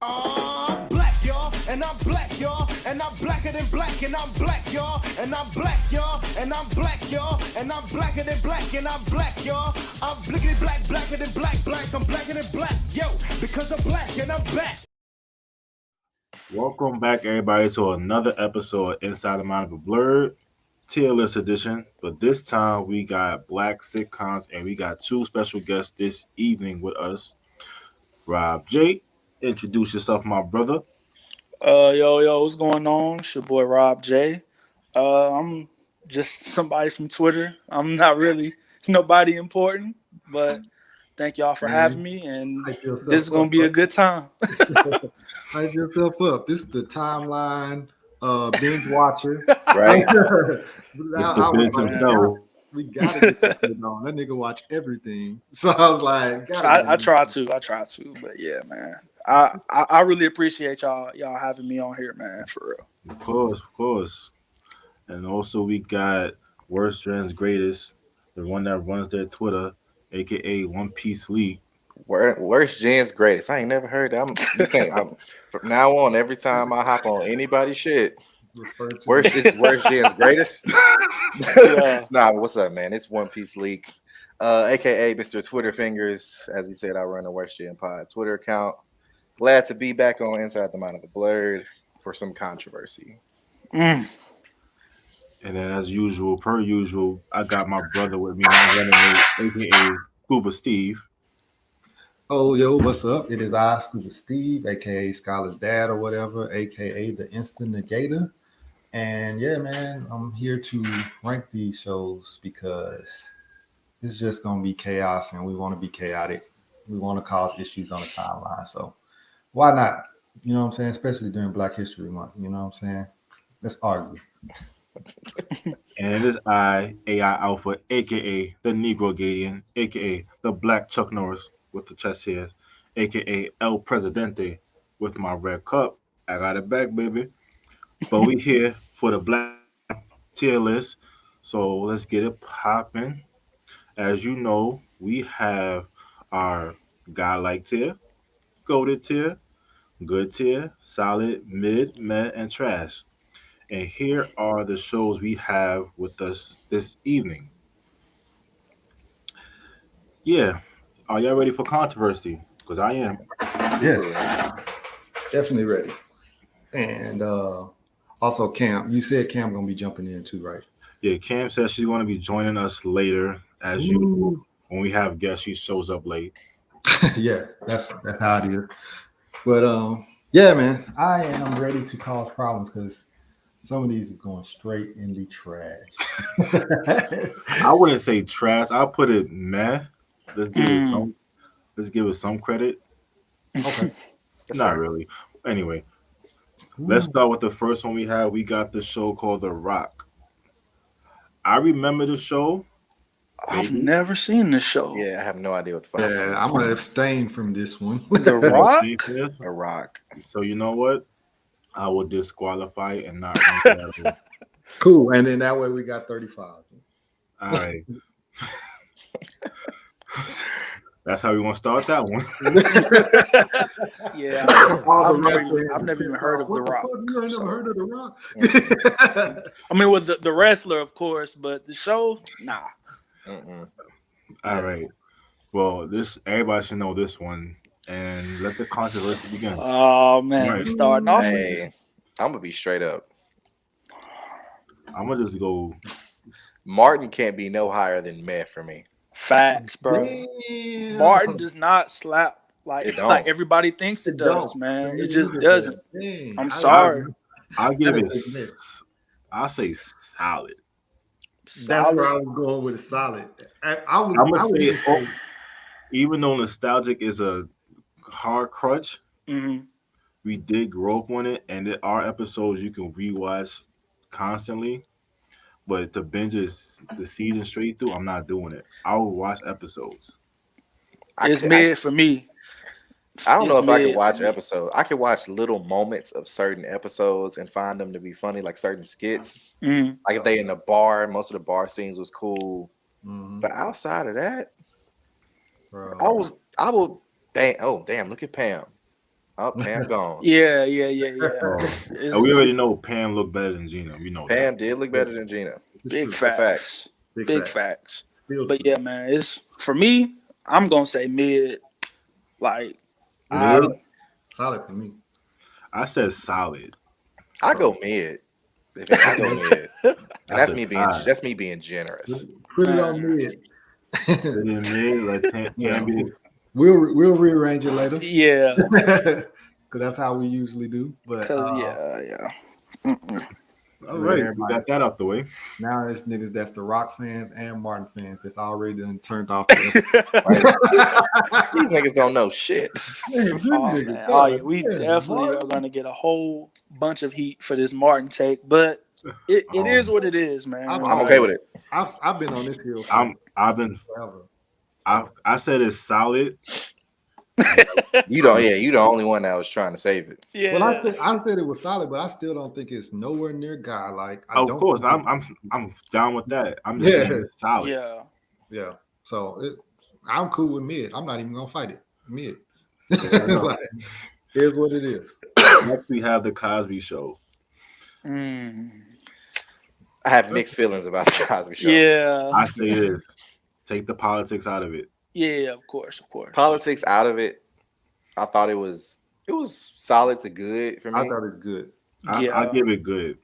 Black, y'all, and I'm black, y'all, and I'm blacker than black, and I'm black, y'all, and I'm black, y'all, and I'm black, y'all, and I'm blacker than black, and I'm black, y'all. I'm blickety black, blacker than black, I'm blacker than black, yo, because I'm black and I'm back. Welcome back, everybody, to another episode of Inside the Mind of a Blerd, tier list edition. But this time we got black sitcoms and we got two special guests this evening with us. Rob J, introduce yourself, my brother. Yo, what's going on? It's your boy Rob J. I'm just somebody from Twitter. I'm not really nobody important, but thank y'all for having Man, me, and hype this yourself is gonna up, be bro. a good time. Hype yourself up. This is the timeline binge watcher. Right. Mr. Bench Oh man, himself. We gotta get this shit on. That nigga watch everything. So I was like, gotta get I him. try to, but yeah, man. I really appreciate y'all having me on here, man. For real. Of course, of course. And also we got Worst Trends Greatest, the one that runs their Twitter, aka One Piece Leak. Where's Jen's greatest? I ain't never heard that. You can't. From now on, every time I hop on anybody's shit, Refer to where's Jen's greatest? Yeah. Nah, what's up, man? It's One Piece Leak, aka Mr. Twitter Fingers. As he said, I run a West Gen Pod Twitter account. Glad to be back on Inside the Mind of a Blerd for some controversy. Mm. And then, as usual, per usual, I got my brother with me, my running mate, aka Scuba Steve. Oh, yo, what's up? It is I, Scuba Steve, aka Skylar's dad or whatever, aka the Instant Negator. And yeah, man, I'm here to rank these shows because it's just gonna be chaos and we want to be chaotic. We want to cause issues on the timeline. So why not? You know what I'm saying? Especially during Black History Month. You know what I'm saying? Let's argue. And it is I, AI Alpha, aka the Negro Gadian, aka the Black Chuck Norris with the chest hairs, aka El Presidente with my red cup. I got it back, baby. But we here for the Black tier list. So let's get it popping. As you know, we have our godlike tier, goaded tier, good tier, solid, mid, meh, and trash. And here are the shows we have with us this evening. Yeah, are y'all ready for controversy? Because I am. Yes, definitely ready. And also, Cam, you said Cam gonna be jumping in too, right? Yeah, Cam says she's going to be joining us later, as usual. When we have guests, she shows up late. Yeah, that's how it is. But yeah, man, I am ready to cause problems because some of these is going straight in the trash. I wouldn't say trash. I'll put it meh. Let's give it Mm. some. Let's give it some credit. Okay. That's Not fair. really. Anyway, let's Ooh. start with the first one we had. We got the show called The Rock. I remember the show, I've baby. never seen this show. Yeah, I have no idea what the fuck this Yeah, I'm is. gonna abstain from this one. The You abstain Rock. from this? A rock. So you know what? I will disqualify it and not rank it at all. Cool. And then that way we got 35. All right. That's how we want to start that one. Yeah, All I've the never even heard of The what the Rock. fuck? You ain't So, never heard of The Rock? I mean, with the wrestler, of course, but the show, nah. Mm-mm. All right. Well, this everybody should know this one, and let the controversy begin. Oh man, Right. we starting off with Hey, this. I'm gonna be straight up. I'm gonna just go. Martin can't be no higher than meh for me. Facts, bro. Damn. Martin does not slap like It like don't. everybody thinks it does, Don't. man. Me It just neither, doesn't. but dang, I'm I sorry. I'll give gotta it. admit, I'll say solid. that's where I Solid. was going with a solid. I was I'm gonna I would say, even say even though nostalgic is a hard crutch, Hmm. we did grow up on it, and there are episodes you can rewatch constantly. But to binge the season straight through, I'm not doing it. I will watch episodes. I It's could. mid for me. I don't know It's if I could mid for watch me. episodes. I could watch little moments of certain episodes and find them to be funny, like certain skits. Hmm. Like if they in the bar, most of the bar scenes was cool. mhm, But outside of that, bro. I will. Damn. Oh damn! Look at Pam. Oh, Pam gone. Yeah. Oh, It's and we already know Pam looked better than Gina. We know Pam that. did look better than Gina. It's big true. It's a fact. facts. Big fact. facts. Still But true. yeah, man, it's for me. I'm gonna say mid. Like, It's I, solid for me. I said solid. I go mid. I go mid, and That's a tie. me being generous. Put it Man. on mid. Put it in mid, let Pam be the We'll rearrange it later. yeah, Because that's how we usually do. But cause yeah. All right, we got that out the way. now it's niggas that's the Rock fans and Martin fans that's already done turned off. These niggas don't know shit. Oh, yeah, we definitely are gonna get a whole bunch of heat for this Martin take, but it is what it is, man. I'm okay with it. I've been on this hill. I've been forever. I said it's solid. You the only one that was trying to save it. Yeah. Well, I said it was solid, but I still don't think it's nowhere near God. Like, Of course, I'm down with that. I'm just saying it's solid. Yeah. So I'm cool with mid. I'm not even gonna fight it. Mid. Yeah, Like, here's what it is. Next we have the Cosby Show. Mm. I have mixed feelings about the Cosby Show. Yeah. I say this: take the politics out of it. Yeah, of course. Politics out of it. I thought it was solid to good for me. I thought it was good. I give it good.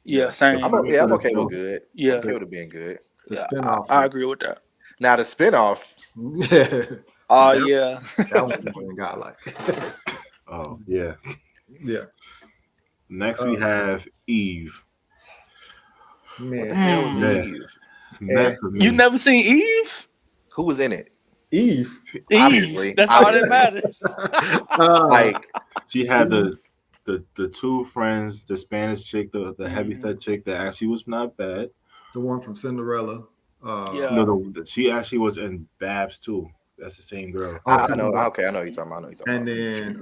Yeah, same. I'm okay with good. Yeah. I'm okay with it being good. The Yeah, spinoff. I agree with that. Now the spinoff. Yeah. Oh yeah. That was more than God like. Oh yeah. Yeah. Next we have Eve. What the hell was Yeah. Eve? Next for me. You never seen Eve? Who was in it? Eve. Obviously. That's all that matters. Like She had the two friends, the Spanish chick, the heavyset chick that actually was not bad. The one from Cinderella. Yeah. No, she actually was in Babs too. That's the same girl. I know. Okay, I know you're talking about. And then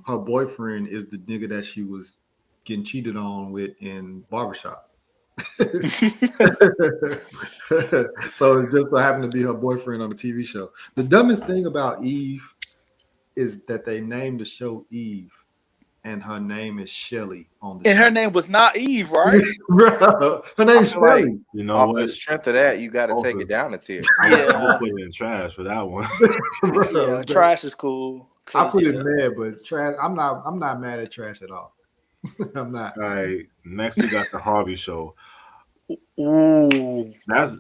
her boyfriend is the nigga that she was getting cheated on with in Barbershop. So it just so happened to be her boyfriend on the TV show. The dumbest thing about Eve is that they named the show Eve, and her name is Shelly on the. And her name was not Eve, right? Bro, her name's I feel like- Shelly. You know off what? the strength of that, you got to take Also- it down a tier. I'm gonna put it in trash for that one. Bro, Yeah, trash is cool. I 'Cause, put yeah. it mad, but trash. I'm not mad at trash at all. I'm not. All right. Next we got the Harvey Show. Ooh,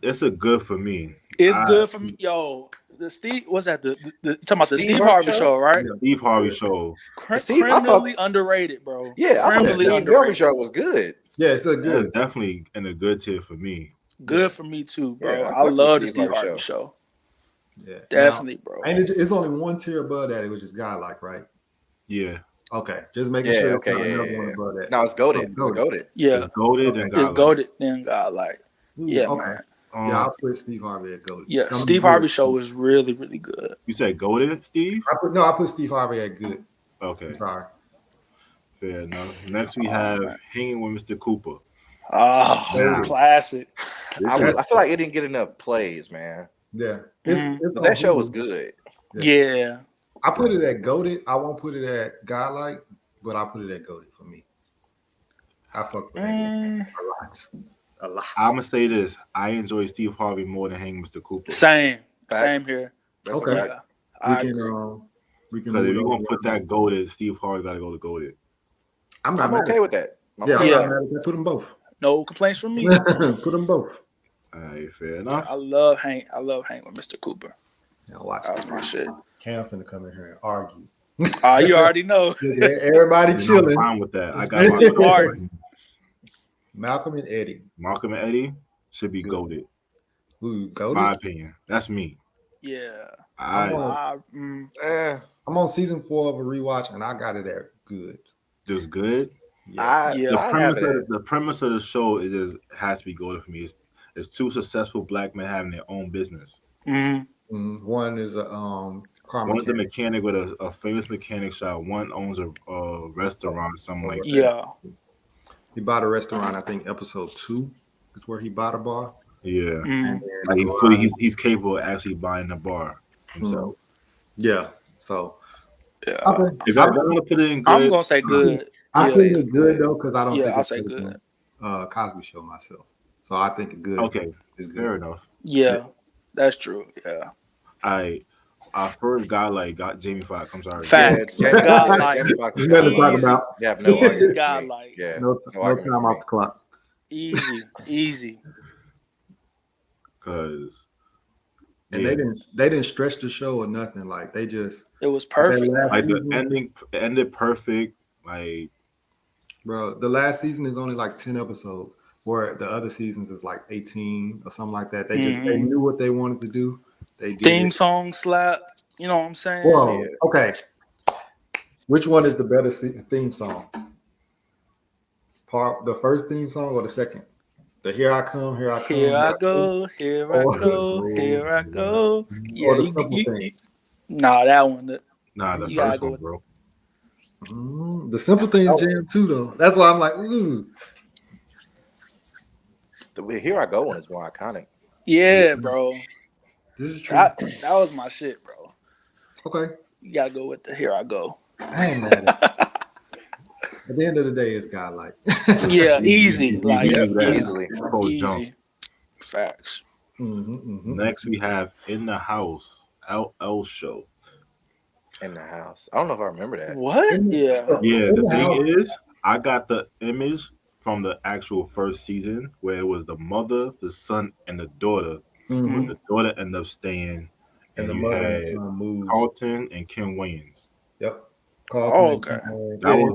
It's a good for me. it's good for me. Yo, the Steve, what's that? The talking about the Steve Steve Harvey Harvey show? show, right? Steve Harvey Show. Steve, I thought- Criminally underrated, bro. Yeah, I thought the Criminally Steve Harvey underrated. show was good. Yeah, it's a It's good. definitely in a good tier for me. Good for me too, bro. Yeah, I I fuck with love the Steve Steve Harvey Harvey show. Yeah, Definitely, bro. And it's only one tier above that. It was just godlike, right? Yeah. Okay, just making Yeah, sure. okay, there's not yeah. another one above that. No, it's goated. Oh, It's goated. Yeah, It's goated and it's godlike. goated. Then God, like, Ooh, yeah, okay. man. Yeah, I'll put Steve Harvey at goated. Yeah, I'm Steve good. Harvey show was really, really good. You said goated, Steve? I put Steve Harvey at good. Okay, I'm sorry. fair enough. Next we have Hanging with Mr. Cooper. Oh, Yeah. classic. I feel like it didn't get enough plays, man. Yeah, Mhm. it's But that on show Hulu. was good. Yeah. I put it at goated. I won't put it at godlike, but I put it at goated for me. I fuck with him a lot. I'm gonna say this: I enjoy Steve Harvey more than Hanging with Mr. Cooper. Same. Facts. Same here. That's Okay. a fact. Yeah. We I can agree. we can. Because if move you're on. gonna put that goated, Steve Harvey gotta go to goated. I'm not I'm mad okay at with that. I'm Yeah, okay I'm with not that. mad at that. Put them both. No complaints from me. Put them both. All right, fair enough. I love Hank with Mr. Cooper. Now watch. That was my shit. Cam finna come in here and argue. Oh, you already know. Everybody I'm chilling. fine with that. I It's got my Mr. Martin. Malcolm and Eddie. Malcolm and Eddie should be goated. Who go My to? opinion. That's me. Yeah. I Eh, I'm on season 4 of a rewatch, and I got it at good. just good. Yeah. The premise of the show is just has to be goated for me. It's two successful black men having their own business. Mm-hmm. One is a car One's a mechanic. mechanic with a famous mechanic shop. One owns a restaurant, something like that. Yeah. He bought a restaurant. I think episode 2 is where he bought a bar. Yeah. Mm. Like he's capable of actually buying a bar himself. Yeah. So Yeah. Okay. If I want to put it in I'm good, gonna say good. I Yeah. think it's good though because I don't Yeah, think I'll it's say better good. than Cosby Show myself. So I think it good. okay, Is fair good. enough. Yeah, that's true. Yeah. Our first guy got Jamie Foxx. I'm sorry. Facts. Jamie, Godlike. Jamie Foxx is There's nothing to talk Easy. about. You have no Easy argument for me. godlike. Yeah, No argument time for off me. the clock. Easy. Because And they didn't stretch the show or nothing. Like they just It was perfect. last like the season, ended perfect. Like bro, the last season is only like 10 episodes, where the other seasons is like 18 or something like that. They knew what they wanted to do. They did Theme it. song slap. You know what I'm saying? Whoa, Yeah. okay. Which one is the better theme song? The first theme song or the second? The Here I Come, Here I Come. Here I go, here I go, here I go. Yeah, Or the Simple Thing. Nah, that one. the You gotta first go one, with- bro. The Simple Thing is jam too, though. That's why I'm like, ooh. The Here I Go one is more iconic. Yeah, bro. This is true. That was my shit, bro. Okay. You gotta go with the Here I Go. I ain't mad at it. At the end of the day, it's godlike. Yeah, easy. Like Easily. easy. Facts. Next, we have In the House, LL Show. In the House. I don't know if I remember that. What? Yeah. Yeah, the thing is, I got the image from the actual first season where it was the mother, the son, and the daughter. Mhm. But the daughter ended up staying, And the you mother had moves. Carlton and Kim Wayans. Yep. Oh, okay. That was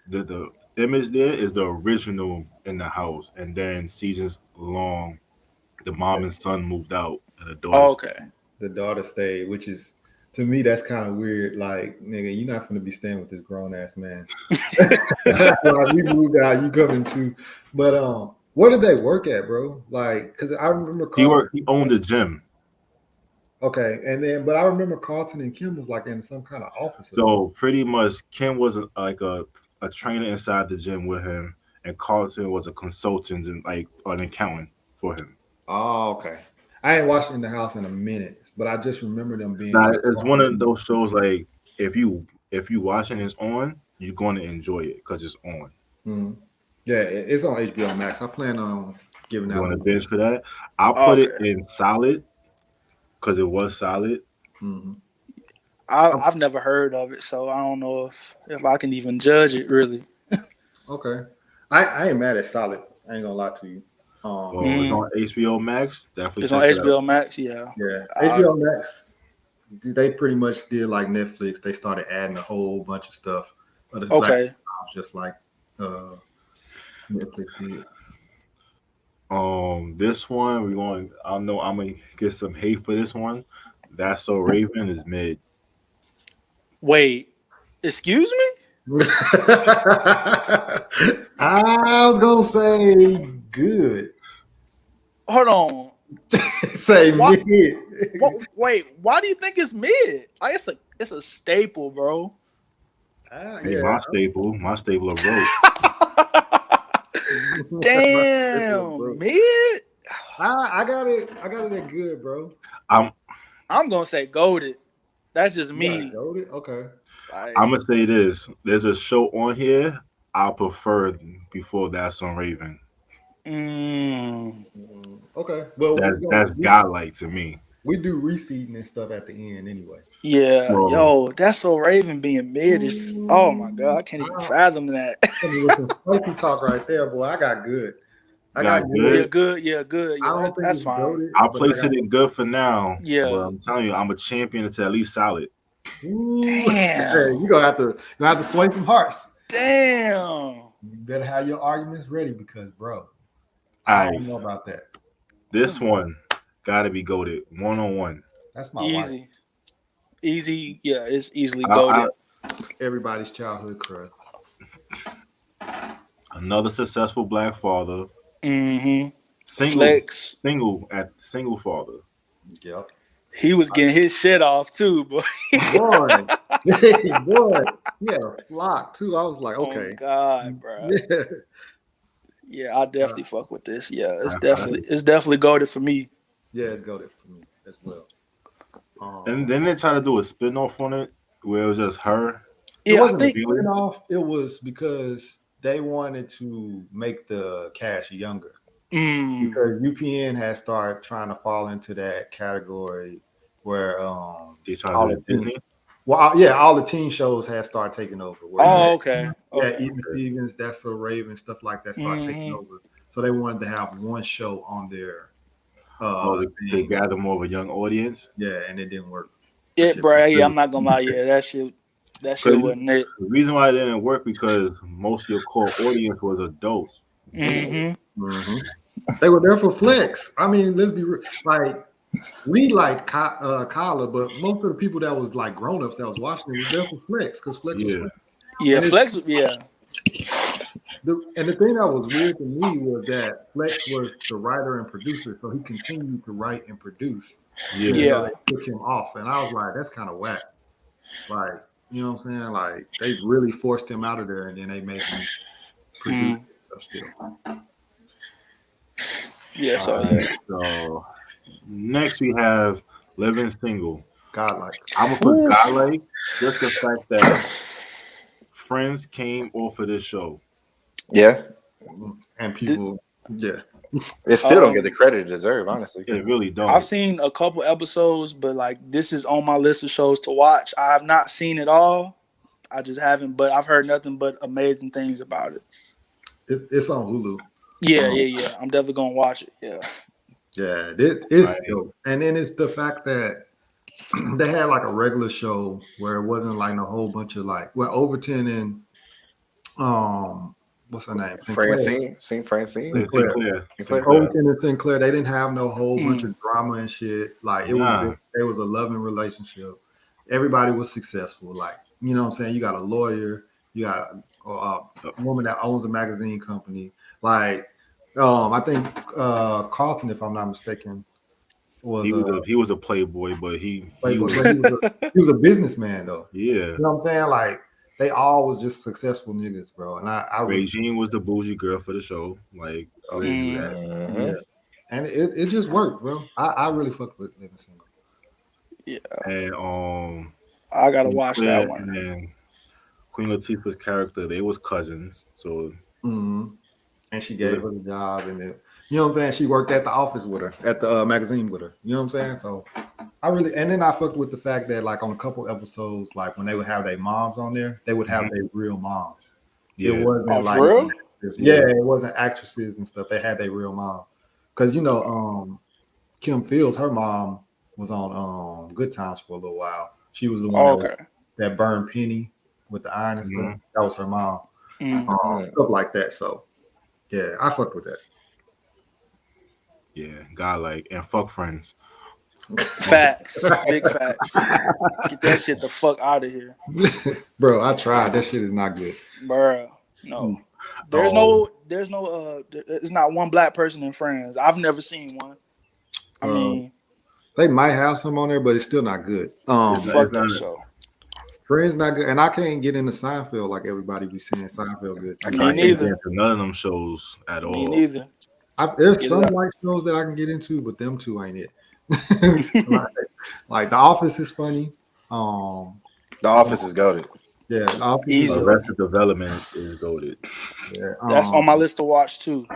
the image there is the original In the House, and then seasons long, the mom and son moved out, and the daughter. Okay. The daughter stayed, which is to me that's kind of weird. Like, nigga, you're not gonna be staying with this grown ass man. Like, we moved out, you coming too. But where did they work at, bro? Like, because I remember He owned a gym. Okay, and then but I remember Carlton and Kim was like in some kind of office. So pretty much, Kim was like a trainer inside the gym with him, and Carlton was a consultant and like an accountant for him. Oh, okay. I ain't watched In the House in a minute, but I just remember them being. Now, it's one of those shows like if you watching it's on, you're going to enjoy it because it's on. Mm-hmm. Yeah, it's on HBO Max. I plan on giving You out want to binge for that? I'll put it in solid because it was solid. Mm-hmm. I've never heard of it, so I don't know if I can even judge it really. Okay, I ain't mad at solid. I ain't gonna lie to you. It's on HBO Max. Definitely. It's on HBO Max. Yeah. Yeah, HBO Max. They pretty much did like Netflix. They started adding a whole bunch of stuff. Okay. Just like Netflix did. This one I know I'm gonna get some hate for this one. That's So Raven is mid. Wait, excuse me? I was gonna say good. Hold on. Say What? mid. Wait, why do you think it's mid? Like, it's a staple, bro. Hey, my staple of roast. Damn, mid. I got it at good, bro. I'm gonna say goated. That's just me. Goated? Okay. I'm gonna say this. There's a show on here I prefer before That's on Raven. Okay. Well, that's godlike to me. We do reseeding and stuff at the end anyway. Yeah, yo, That's So Raven being mid is oh my god, I can't even fathom that. Spicy talk right there, boy. I got good. I got good. Yeah, good. Yeah, I don't think that's it's fine. goated, I'll place it in good for now. Yeah, but I'm telling you, I'm a champion. It's at least solid. Ooh, damn, hey, you gonna have to sway some hearts. Damn. You better have your arguments ready because, bro, I don't know about that. This one gotta be goated 1-on-1. That's my easy. wife. Easy, yeah, it's easily goated. It's everybody's childhood crush. Another successful black father. Mm-hmm. Single father. Yep. He was getting his shit off too, boy. Boy, yeah, flock too. I was like, okay, Oh God, bro. Yeah, I definitely fuck with this. Yeah, it's definitely goated for me. Yeah, it's goated for me as well. And then they try to do a spin-off on it. where it was just her. It Yeah, I wasn't a think. spin-off. It was because they wanted to make the cast younger. Because UPN has started trying to fall into that category where They tried all to the do teen, Disney. all the teen shows have started taking over. Where Oh, okay. Even Stevens, That's So Raven, stuff like that start taking over. So they wanted to have one show on their To thing. gather more of a young audience. Yeah, and it didn't work. Bro. Yeah, I'm not gonna lie. Yeah, that shit wasn't it. The reason why it didn't work because most of your core audience was adults. They were there for flex. I mean, let's be real. Like, we liked Kyla, but most of the people that was like grown-ups that was watching it was there for flex because flex was funny. Yeah, Flex. Yeah. And the thing that was weird to me was that Flex was the writer and producer, so he continued to write and produce. Yeah. They took him off, and I was like, that's kind of whack. Like, you know what I'm saying? Like, they really forced him out of there, and then they made him produce stuff still. Yeah. So So next we have Living Single. Godlike. I'm gonna put Godlike just the fact that Friends came off of this show. Yeah. And people, It still don't get the credit it deserve, honestly. It really don't. I've seen a couple episodes, but like this is on my list of shows to watch. I have not seen it all. I just haven't, but I've heard nothing but amazing things about it. It's on Hulu. Yeah. I'm definitely gonna watch it. Yeah. Yeah, it's dope. And then it's the fact that they had like a regular show where it wasn't like a whole bunch of like Overton and what's her name? Francine. Sinclair. Overton and Sinclair, they didn't have no whole bunch of drama and shit. Like it was a loving relationship. Everybody was successful. Like, you know what I'm saying? You got a lawyer, you got a woman that owns a magazine company. Like, I think Carlton, if I'm not mistaken, he was a playboy, but he was a businessman though. Yeah. You know what I'm saying? Like, they all was just successful niggas, bro. And I Regine was the bougie girl for the show. Like, yeah. And it just worked, bro. I really fucked with Living Single. Yeah. And I gotta watch that one. And Queen Latifah's character, they was cousins. So and she gave her the job, and you know what I'm saying? She worked at the office with her, at the magazine with her. You know what I'm saying? So and then I fucked with the fact that like on a couple episodes, like when they would have their moms on there, they would have their real moms. Yeah. It wasn't for real? It wasn't actresses and stuff. They had their real mom. Because Kim Fields, her mom was on Good Times for a little while. She was the one that burned Penny with the iron and stuff. That was her mom. Stuff like that. So yeah, I fucked with that. Yeah, Godlike and fuck Friends. Facts. Big facts. Get that shit the fuck out of here. Bro, I tried. That shit is not good. Bro, no. There's not one black person in Friends. I've never seen one. I mean, they might have some on there, but it's still not good. Fuck that show. Friends not good, and I can't get into Seinfeld like everybody be saying Seinfeld good. I can't get into none of them shows at all. Me neither. There's some white shows that I can get into, but them two ain't it. Like The Office is funny. The Office is goated. Yeah, The Office is Arrested Development is goated. Yeah, that's on my list to watch too.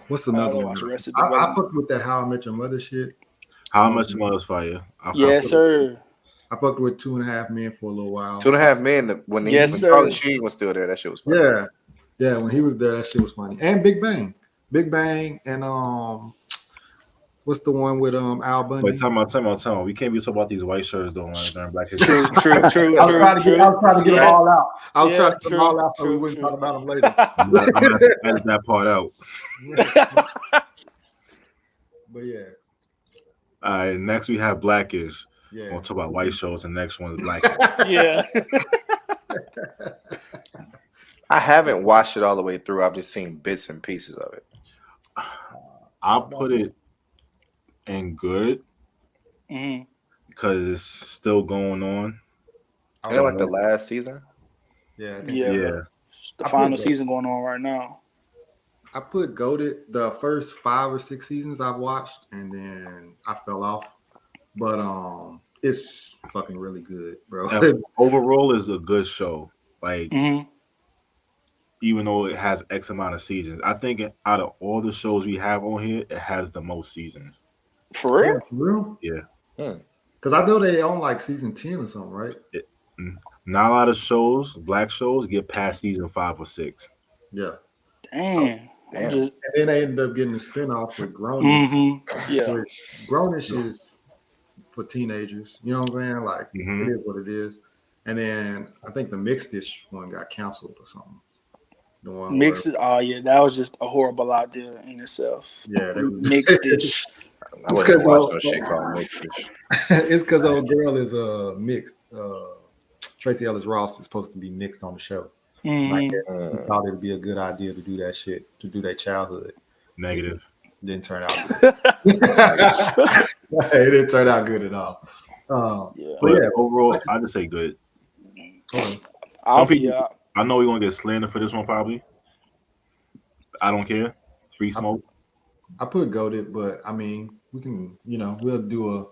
What's another one? I fucked with that How I Met Your Mother shit. How I Met Your Mother's fire. Yes, sir. I fucked with 2.5 Men for a little while. 2.5 Men when Charlie Sheen was still there, that shit was funny. Yeah, when he was there, that shit was funny. And Big Bang, and what's the one with Al Bundy? Wait, time out. We can't be talking about these white shirts though during Black History. True. I was trying to get them all out. So we wouldn't talk about them later. I'm gonna edit that part out. But yeah. All right, next we have Blackish. Yeah. We'll talk about white shows, and next one is Black. Yeah. I haven't watched it all the way through. I've just seen bits and pieces of it. I'll put it in good because it's still going on. Ain't it like the last season? Yeah. The final season going on right now. I put goated the first 5 or 6 seasons I've watched, and then I fell off. But it's fucking really good, bro. Overall, is a good show. Like, Mhm. even though it has X amount of seasons, I think out of all the shows we have on here, it has the most seasons. For real? For real? Yeah. Because I know they on like season 10 or something, right? Not a lot of shows, black shows, get past season 5 or 6. Yeah. Damn. Damn. And then they ended up getting a spinoff with Grownish. Yeah. Which Grownish is for teenagers. You know what I'm saying? Like, Mhm. it is what it is. And then I think the Mixed Dish one got canceled or something. The one Mix it. Oh yeah, that was just a horrible idea in itself. Yeah, they was- Mixed dish. I wouldn't watch no shit called Mixed Dish. It's because old girl is mixed. Tracy Ellis Ross is supposed to be mixed on the show. Like, he thought it'd be a good idea to do that shit, to do their childhood. Negative. Didn't turn out good. It didn't turn out good at all. But overall, I just say good. Some people, I know we're gonna get slandered for this one probably. I don't care. Free smoke. I put goated, but I mean, we can, we'll do a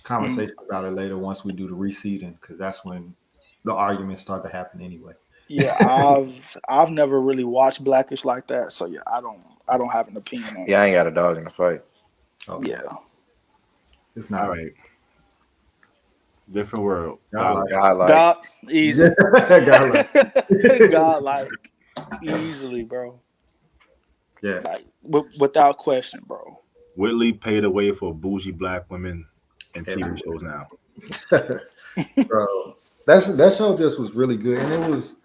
conversation about it later once we do the reseeding, because that's when the arguments start to happen anyway. Yeah, I've never really watched Blackish like that, so yeah, I don't have an opinion on it. Yeah, I ain't got a dog in the fight. Okay. Yeah. It's not right. Different world. God, easy. God, like easily, bro. Yeah. Like without question, bro. Whitley paid the way for bougie black women in TV shows now. Bro, that show just was really good, and it was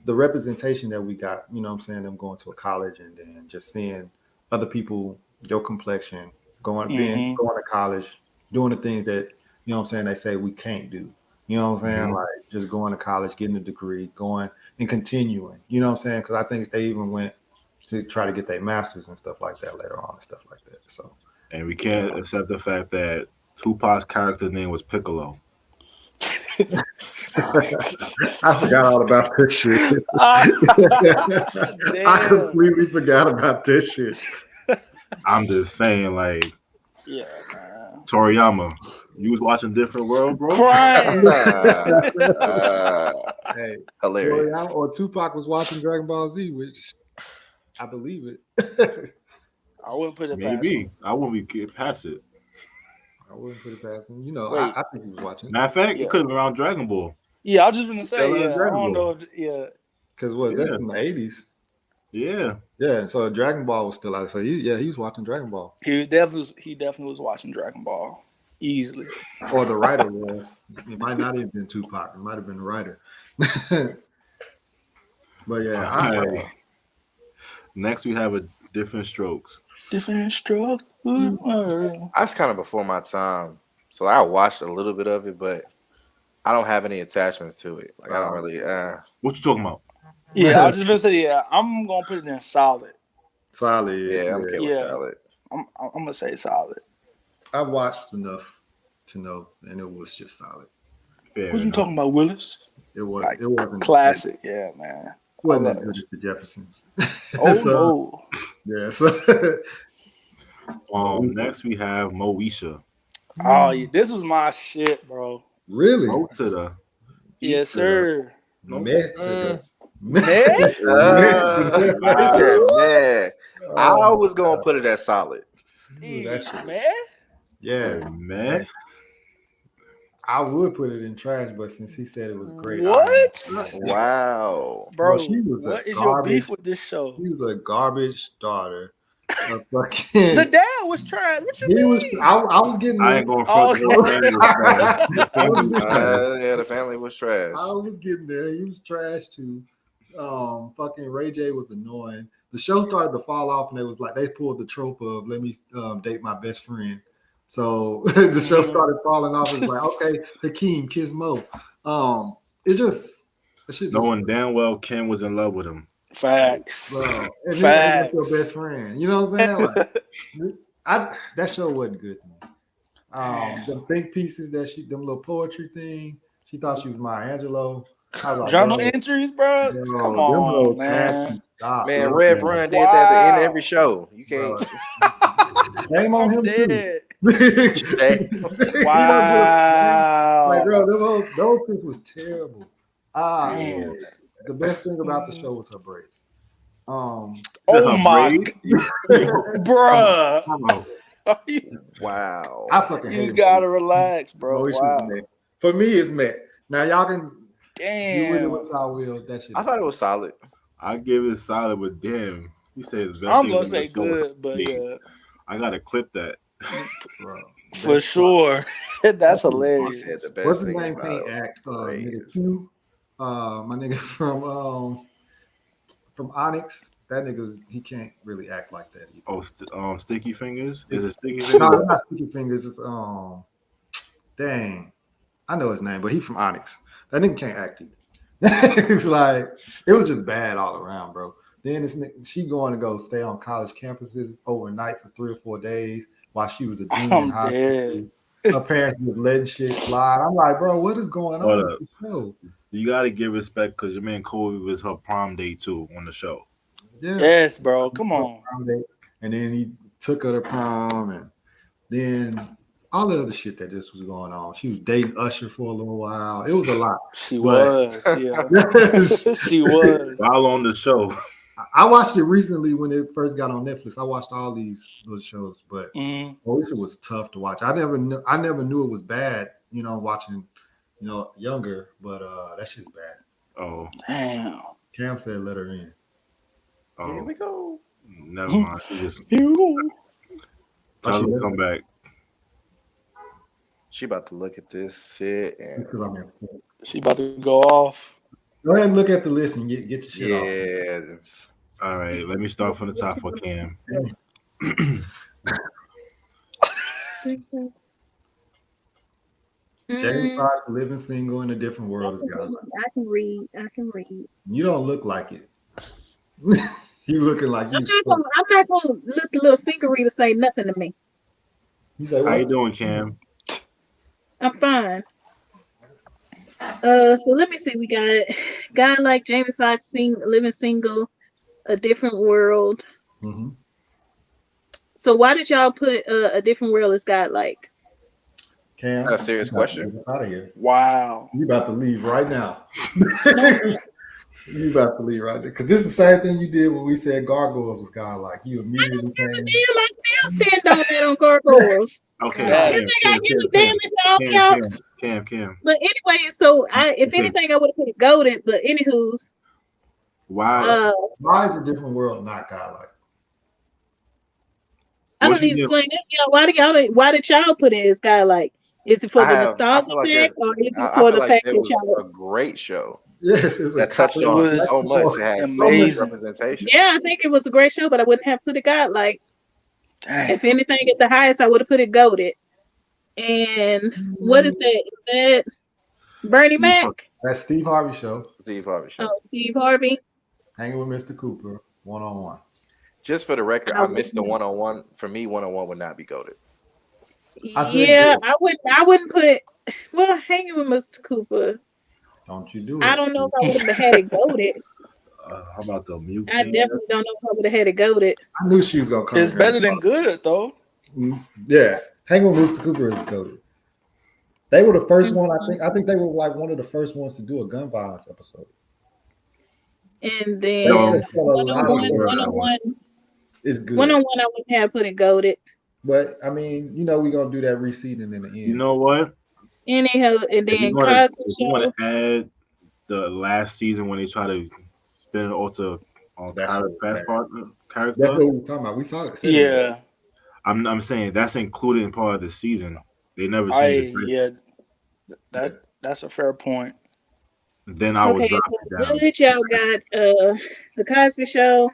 the representation that we got. You know what I'm saying? Them going to a college and then just seeing other people, your complexion, going to college, doing the things that, you know what I'm saying, they say we can't do. You know what I'm saying? Like just going to college, getting a degree, going and continuing. You know what I'm saying? Because I think they even went to try to get their masters and stuff like that later on and stuff like that. So, and we can't accept the fact that Tupac's character name was Piccolo. I forgot all about this shit. I completely forgot about this shit. I'm just saying, like, yeah, man. Toriyama, you was watching Different World, bro? Crying. Hey, hilarious. Toriyama or Tupac was watching Dragon Ball Z, which I believe it. I wouldn't put it past Maybe. him. I wouldn't get past it. I wouldn't put it past him. You know, Wait. I think he was watching. Matter of fact, it could have been around Dragon Ball. Yeah, I was just gonna say, Still in yeah. I Dragon don't Ball. know if Because that's in the 80s. Yeah. Yeah, and so Dragon Ball was still out. So he was watching Dragon Ball. he definitely was watching Dragon Ball. Easily. Or the writer was. It might not have been Tupac. It might have been the writer. But yeah. Next, we have a Different Strokes. Different strokes. That's kind of before my time, so I watched a little bit of it, but I don't have any attachments to it. Like I don't really. What you talking about? Yeah, I was just gonna say, yeah, I'm gonna put it in solid. Solid. Yeah, I'm okay with solid. I'm gonna say solid. I watched enough to know, and it was just solid. Fair What you enough. talking about, Willis? It was. Like, it wasn't classic. Yeah, man. It wasn't as good as the Jeffersons. Oh no. Yeah. So. Next we have Moesha. Oh yeah, this was my shit, bro. Really? Go to the Yes, sir. Man. Man? I was gonna put it at solid. Man? Yeah, man. I would put it in trash, but since he said it was great, What? Wow, Bro, she was what a is your beef garbage- with this show? He was a garbage daughter. A fucking, The dad was trying. What you he mean? was. I was getting. I there. ain't going Oh, to yeah, the family was trash. I was getting there. He was trash too. Fucking Ray J was annoying. The show started to fall off, and it was like they pulled the trope of "let me date my best friend." So the show started falling off. It's like, okay, Hakeem, kiss Mo. It just knowing damn well Ken was in love with him. Facts. bro. And Facts. then your best friend. You know what I'm saying? Like, that show wasn't good to me. The think pieces them little poetry thing. She thought she was Maya Angelou. I was like, Journal bro, entries, bro. yo, Come them on, little man. nasty stop, Man, bro. Rev Run did that at the end of every show. You Bro. can't. Shame on I'm him too. dead. Wow. Like, bro, those things was terrible. Damn. The best thing about the show was her braids. Oh my God. Bruh. Wow. I fucking hate You it. gotta relax, bro. No issues Wow. met. For me, it's met. Now y'all can do with it Damn. what y'all will. That shit. I thought it was solid. I give it solid, but damn, he said it's best. I'm thing gonna about say the show was good, but me. yeah, I gotta clip that. Bro. for Best sure. That's He hilarious. said the What's best his thing name? about it Can't was act. Nigga braids. Q. My nigga from Onyx. That nigga he can't really act like that either. Oh, Sticky Fingers? Is it Sticky No, Fingers? it's not Sticky Fingers. It's dang, I know his name, but he from Onyx. That nigga can't act either. It's like it was just bad all around, bro. Then she going to go stay on college campuses overnight for 3 or 4 days while she was a junior in I'm high dead. school. Her parents was letting shit slide. I'm like, bro, what is going on Hold with up. the show? You gotta give respect because your man Kobe was her prom day too on the show. Yeah. Yes, bro. Come on. And then he took her to prom, and then all the other shit that just was going on. She was dating Usher for a little while. It was a lot. She But- was. Yeah. She was. While on the show, I watched it recently when it first got on Netflix. I watched all those shows, but Mhm. it was tough to watch. I never knew it was bad, watching, younger, but that shit's bad. oh, Damn. Cam said let her in. Here oh, we go. never mind. She just You. tell her to come back. She about to look at this shit Just and 'cause I'm here. She about to go off. Go ahead and look at the list and get your shit off. yeah, it's, All right, let me start from the top for Cam. Jamie Foxx living single in a different world is God. I can read. You don't look like it. You looking like you. I'm not gonna let the little finger reader say nothing to me. You say How you what? doing, Cam? I'm fine. So let me see. We got guy like Jamie Foxx living single, a different world. Mm-hmm. So why did y'all put a different world as God like? Cam, That's a serious question. Out of here. Wow. You about to leave right now. You about to leave right there. Because this is the same thing you did when we said gargoyles was God like. You immediately came. Damn, I still stand on that on gargoyles. Okay, Yeah. This nigga, I give a damn if y'all. Cam. But anyway, so if anything, I would have put it goaded. But anywho's, Why? Why is a different world not God like? I What don't need you to give- explain this. Why did y'all put it as God like? Is it for the nostalgia feel like fact, or is it I for feel the like fact it that was y'all? a great show Yes, it's that touched on was so much. It had so much amazing. representation. Yeah, I think it was a great show, but I wouldn't have put it God like. Damn. If anything, at the highest, I would have put it goaded. And what is that? Is that Bernie Mac? That's Steve Harvey show. Steve Harvey show. Oh, Steve Harvey. Hanging with Mr. Cooper, 1-on-1. Just for the record, I I missed the 1-on-1. For me, 1-on-1 would not be goated. Yeah, I wouldn't put. Well, hanging with Mr. Cooper. Don't you do it. I don't know if I would have had it goaded. How about the mute? I definitely don't know if I would have had it goaded. I knew she was gonna come. It's here. better than good though. Yeah, Hanging with Mr. Cooper is goated. They were the first one. I think they were like one of the first ones to do a gun violence episode. And then No. one-on-one, It's good. one-on-one, I wouldn't have put it goaded. But I mean, we're gonna do that reseeding in the end. You know what? Anyhow, and If then you Cosby want Show. to add the last season when they try to spin it all to That's character, what- fast partner That's character, what we're talking about. We saw it. Yeah. I'm saying that's included in part of the season. They never changed it. That's a fair point. Then I would Okay, drop so it down. good, y'all got the Cosby Show.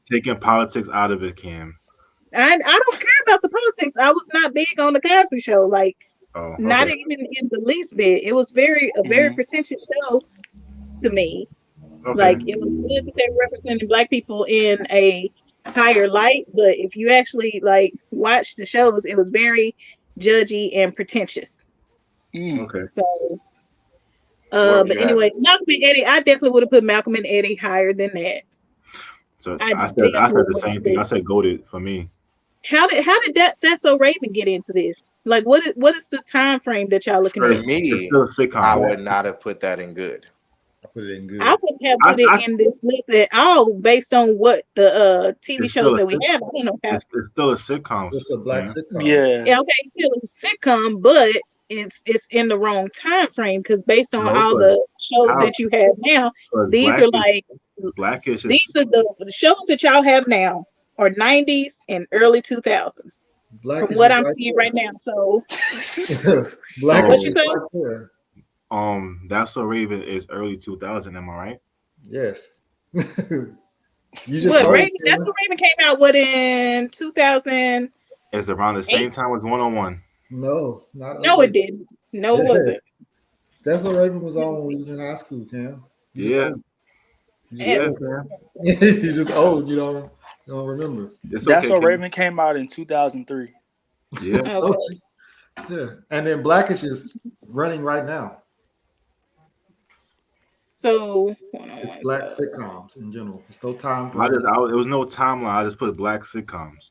Taking politics out of it, Cam. I don't care about the politics. I was not big on the Cosby Show, like Oh, not okay. even in the least bit. It was very pretentious show to me. Okay. Like it was good that they were representing Black people in a higher light, but if you actually like watch the shows, it was very judgy and pretentious. Okay. So, So but anyway, Malcolm and Eddie, I definitely would have put Malcolm and Eddie higher than that. So I I said definitely the same thing. I said goated for me. How did That's So Raven get into this? Like, what is the time frame that y'all looking For at? It's me, still a sitcom. I would not have put that in good. I put it in good. I wouldn't have put it in this list at all based on what the TV It's shows still a that we sit- have. I don't know how. It's still a sitcom. It's a black man. sitcom. Yeah. Yeah, okay, it's still a sitcom, but it's in the wrong time frame because based on No, all but the shows how- that you have now, But these are like Blackish these is are the shows that y'all have now are 90s and early 2000s Black from is what just I'm right seeing there. right now. So Black What is you just say? right there. That's So Raven is early 2000. Am I right? Yes. You just what told Raven? me, That's what Raven came out with in 2000. It's around the same time as 101. No, not No, it didn't. No, it wasn't. That's what Raven was on when we was in high school, Cam. You just Yeah. old. You Yeah, just man. old. You just old. You don't remember. It's That's okay. So Kim. Raven came out in 2003. Yeah. Okay. Yeah, and then Blackish is running right now. So It's black sitcoms in general. It's no time for It was no timeline. I just put black sitcoms.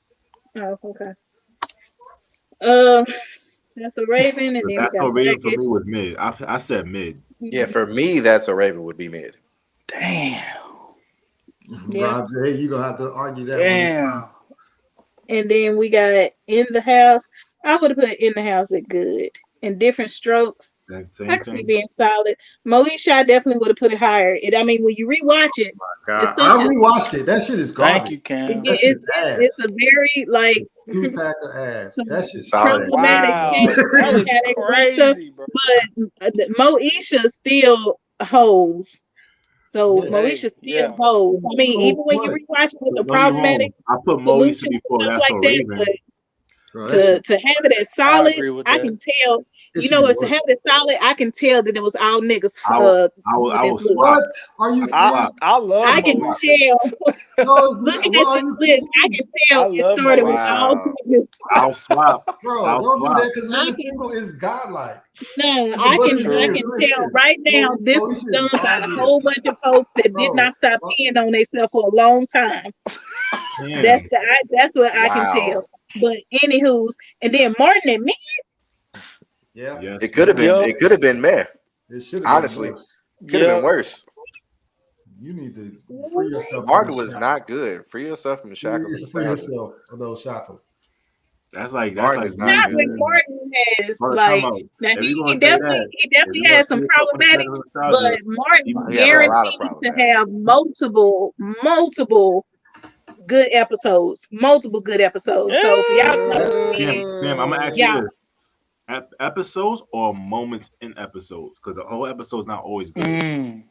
Oh, okay. Um, that's a Raven, and then we That's got So Raven for Blackish. me was mid. I said mid. Yeah, for me, That's So Raven would be mid. Damn. Yeah. Rob J, you gonna have to argue that. Damn. And then we got In the House. I would have put In the House at good. And Different Strokes, That I same can see thing. being solid. Moesha, I definitely would have put it higher. I mean, when you rewatch it, God, it's I such a, rewatched it. That shit is garbage. Thank you, Cam. That shit's ass. it's a very like Two pack of ass. That shit's Solid. problematic Wow. thing. That is Yeah, they like stuff, crazy, bro. but Moesha still holds. So Yeah. Moesha still Yeah. holds. I mean, Oh, even when you what? rewatch it with the Don't get me wrong. problematic I put Moesha solutions and before stuff That's So like that, Raven. but Bro, that to have it as I solid, agree with I that. can tell. shit You know, is if to worse. have it solid, I can tell that it was all niggas. I will with this list. What? Are you I, serious? I love I can Moesha. tell. No, it's Looking why at are this you list, kidding I me? can tell I it love started with Moesha. all Wow. niggas. I'll swap. Bro, I'll don't do swap. that because I every can- single is godlike. No, It's a I bunch can of I niggas can doing tell this. right now. This Moesha was is done by a garbage. whole bunch of folks that did Bro, not stop bro. peeing on themselves for a long time. Damn. That's what I can Wow. tell. But anywho's, and then Martin and me, Yeah, Yes, It could have been. Yup. It could have been meh. it should have Honestly. been worse. Could have Yeah. been worse. You need to free yourself. Martin from was the not good. Free yourself from the shackles of free nostalgia. yourself of those shackles. That's like Martin is not not good. when Martin has Brother, like come out. now If you he gonna say definitely that, he if definitely you gonna has some say something problematic, with nostalgia, but Martin you He has a lot of guarantees to problematic. have multiple good episodes. Multiple good episodes. So for y'all know Sam, I'm gonna ask Yeah. you this: episodes or moments in episodes? Because the whole episode's not always good. Mm.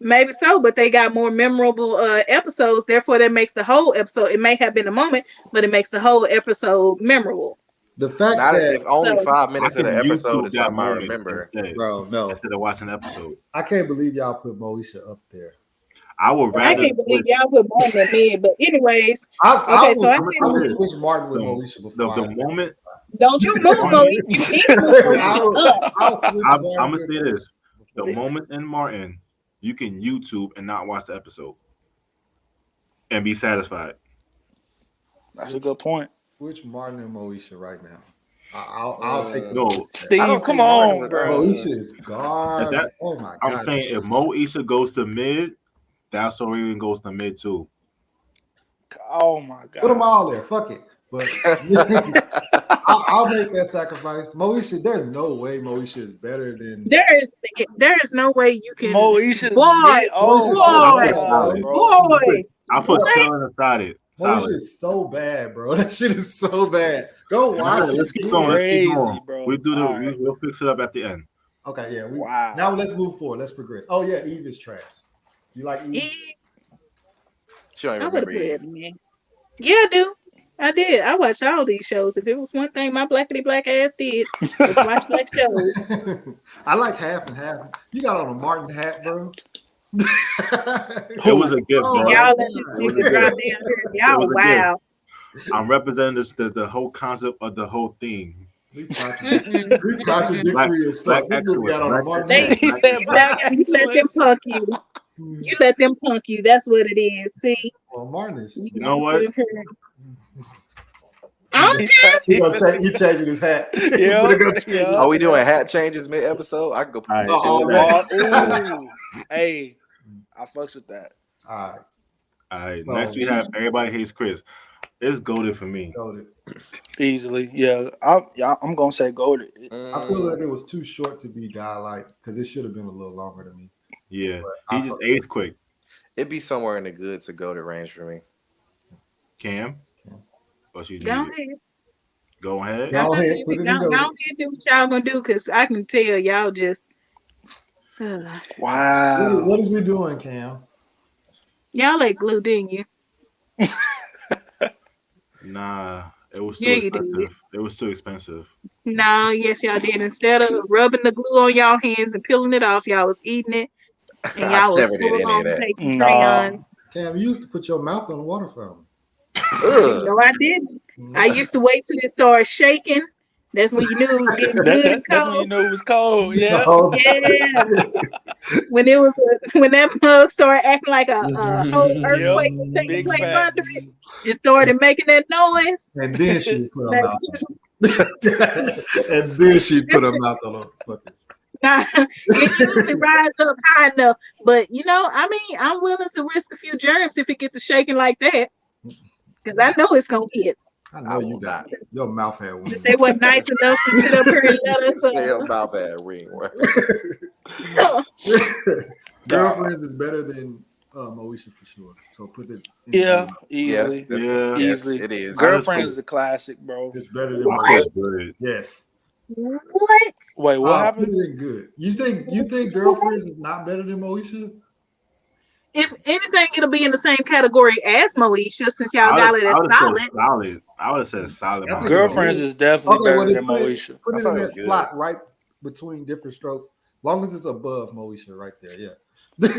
maybe so, but they got more memorable episodes, therefore that makes the whole episode, it may have been a moment, but it makes the whole episode memorable. The fact Not that, if only So- 5 I minutes of can the episode YouTube is that something I moment remember. bro, no, instead of watching the episode. I can't believe y'all put Moesha up there. I would I rather can't believe switch y'all put Martin at mid, but anyways, I Okay, so I would think- switch Martin with the, Moesha before. the moment. don't you move, Mo. You keep moving up. I'll switch I'm Martin gonna with say this: the Moesha. moment in Martin, you can YouTube and not watch the episode and be satisfied. That's a good point. Switch Martin and Moesha right now. I'll take No, I Steve, don't come think Martin on, would- bro. Moesha is garbage. That- Oh my god! I'm saying if Moesha goes to mid, That's So Raven goes to mid too. Oh my god. Put them all there. Fuck it. But I'll make that sacrifice. Moesha, there's no way Moesha is better than. There is no way you can. Moesha. Boy, Oh boy, my god, bro. boy. I put What? chilling aside it. Moesha Solid. is so bad, bro. That shit is so bad. Go watch Alright, it. let's keep going. Let's keep Crazy, going. bro. We do the. Alright. We'll fix it up at the end. Okay, yeah. Wow. Now let's move forward. Let's progress. Oh yeah, Eve is trash. You like Eve? Eve, She don't I even would have remember put you. it in there. Yeah, I do. I did. I watched all these shows. If it was one thing my blackity black ass did, was watch black shows. I like half and half. You got on a Martin hat, bro. It was a gift, Oh, bro. Y'all let this It was a nigga drop down gift. here. It Y'all was a wow. I'm representing the whole concept of the whole theme. We contradictory as Black fuck. This nigga got on a excellence, Martin They- hat. He said black You let them excellence. punk you. You let them punk you. That's what it is. See, Well, Martin is. You know what? I don't care. He changing his hat. Yeah. Are we doing hat changes mid episode? I can go. All right, Oh, Ooh, hey, I fucks with that. All right. all right. Next we have Everybody Hates Chris. It's golden for me. Goated. Easily, yeah. I'm gonna say goated. I feel like it was too short to be godlike because it should have been a little longer to me. Yeah, I he just fuck- aged quick. It'd be somewhere in the good to go to range for me. Cam, what you Go need? ahead. Go ahead. Go ahead, Go put it in ahead, goated. do what y'all gonna do, because I can tell y'all just Wow. What is we doing, Cam? y'all like glue, didn't you? Nah, it was too Yeah, you did. expensive. It was too expensive. No, yes, y'all did. Instead of rubbing the glue on y'all hands and peeling it off, y'all was eating it, and I y'all was never did full any on of that. taking Nah. crayons. Cam, you used to put your mouth on the water fountain. Ugh. No, I didn't. I used to wait till it started shaking. That's when you knew it was getting good and That's when you cold. knew it was cold. Yeah. Oh, Yeah, when that mug started acting like a whole earthquake was taking Big place facts. under it, it started making that noise. and then she put her Like, mouth on. And then she put her mouth on her fucking. nah, it usually rises up high enough, but I mean, I'm willing to risk a few germs if it gets to shaking like that, because I know it's gonna hit. I I know will you got not. your mouth had one. They weren't nice enough to sit up here and let us. Stay about that ring. Girlfriends is better than Moesha for sure. So put it. In Yeah, the- easily. Yeah. Yes, Easily. it is. Girlfriend is a classic, bro. It's better than What? Moesha. Good. Yes. What? Wait, what Put happened? it in good. You think Girlfriends is not better than Moesha? If anything, it'll be in the same category as Moesha, since y'all I got it as would have solid. said solid. I would have said solid. I think Girlfriends is definitely Okay, well, better then than Moesha. put I it thought in it that was good. slot right between different strokes. Long as it's above Moesha right there. Yeah.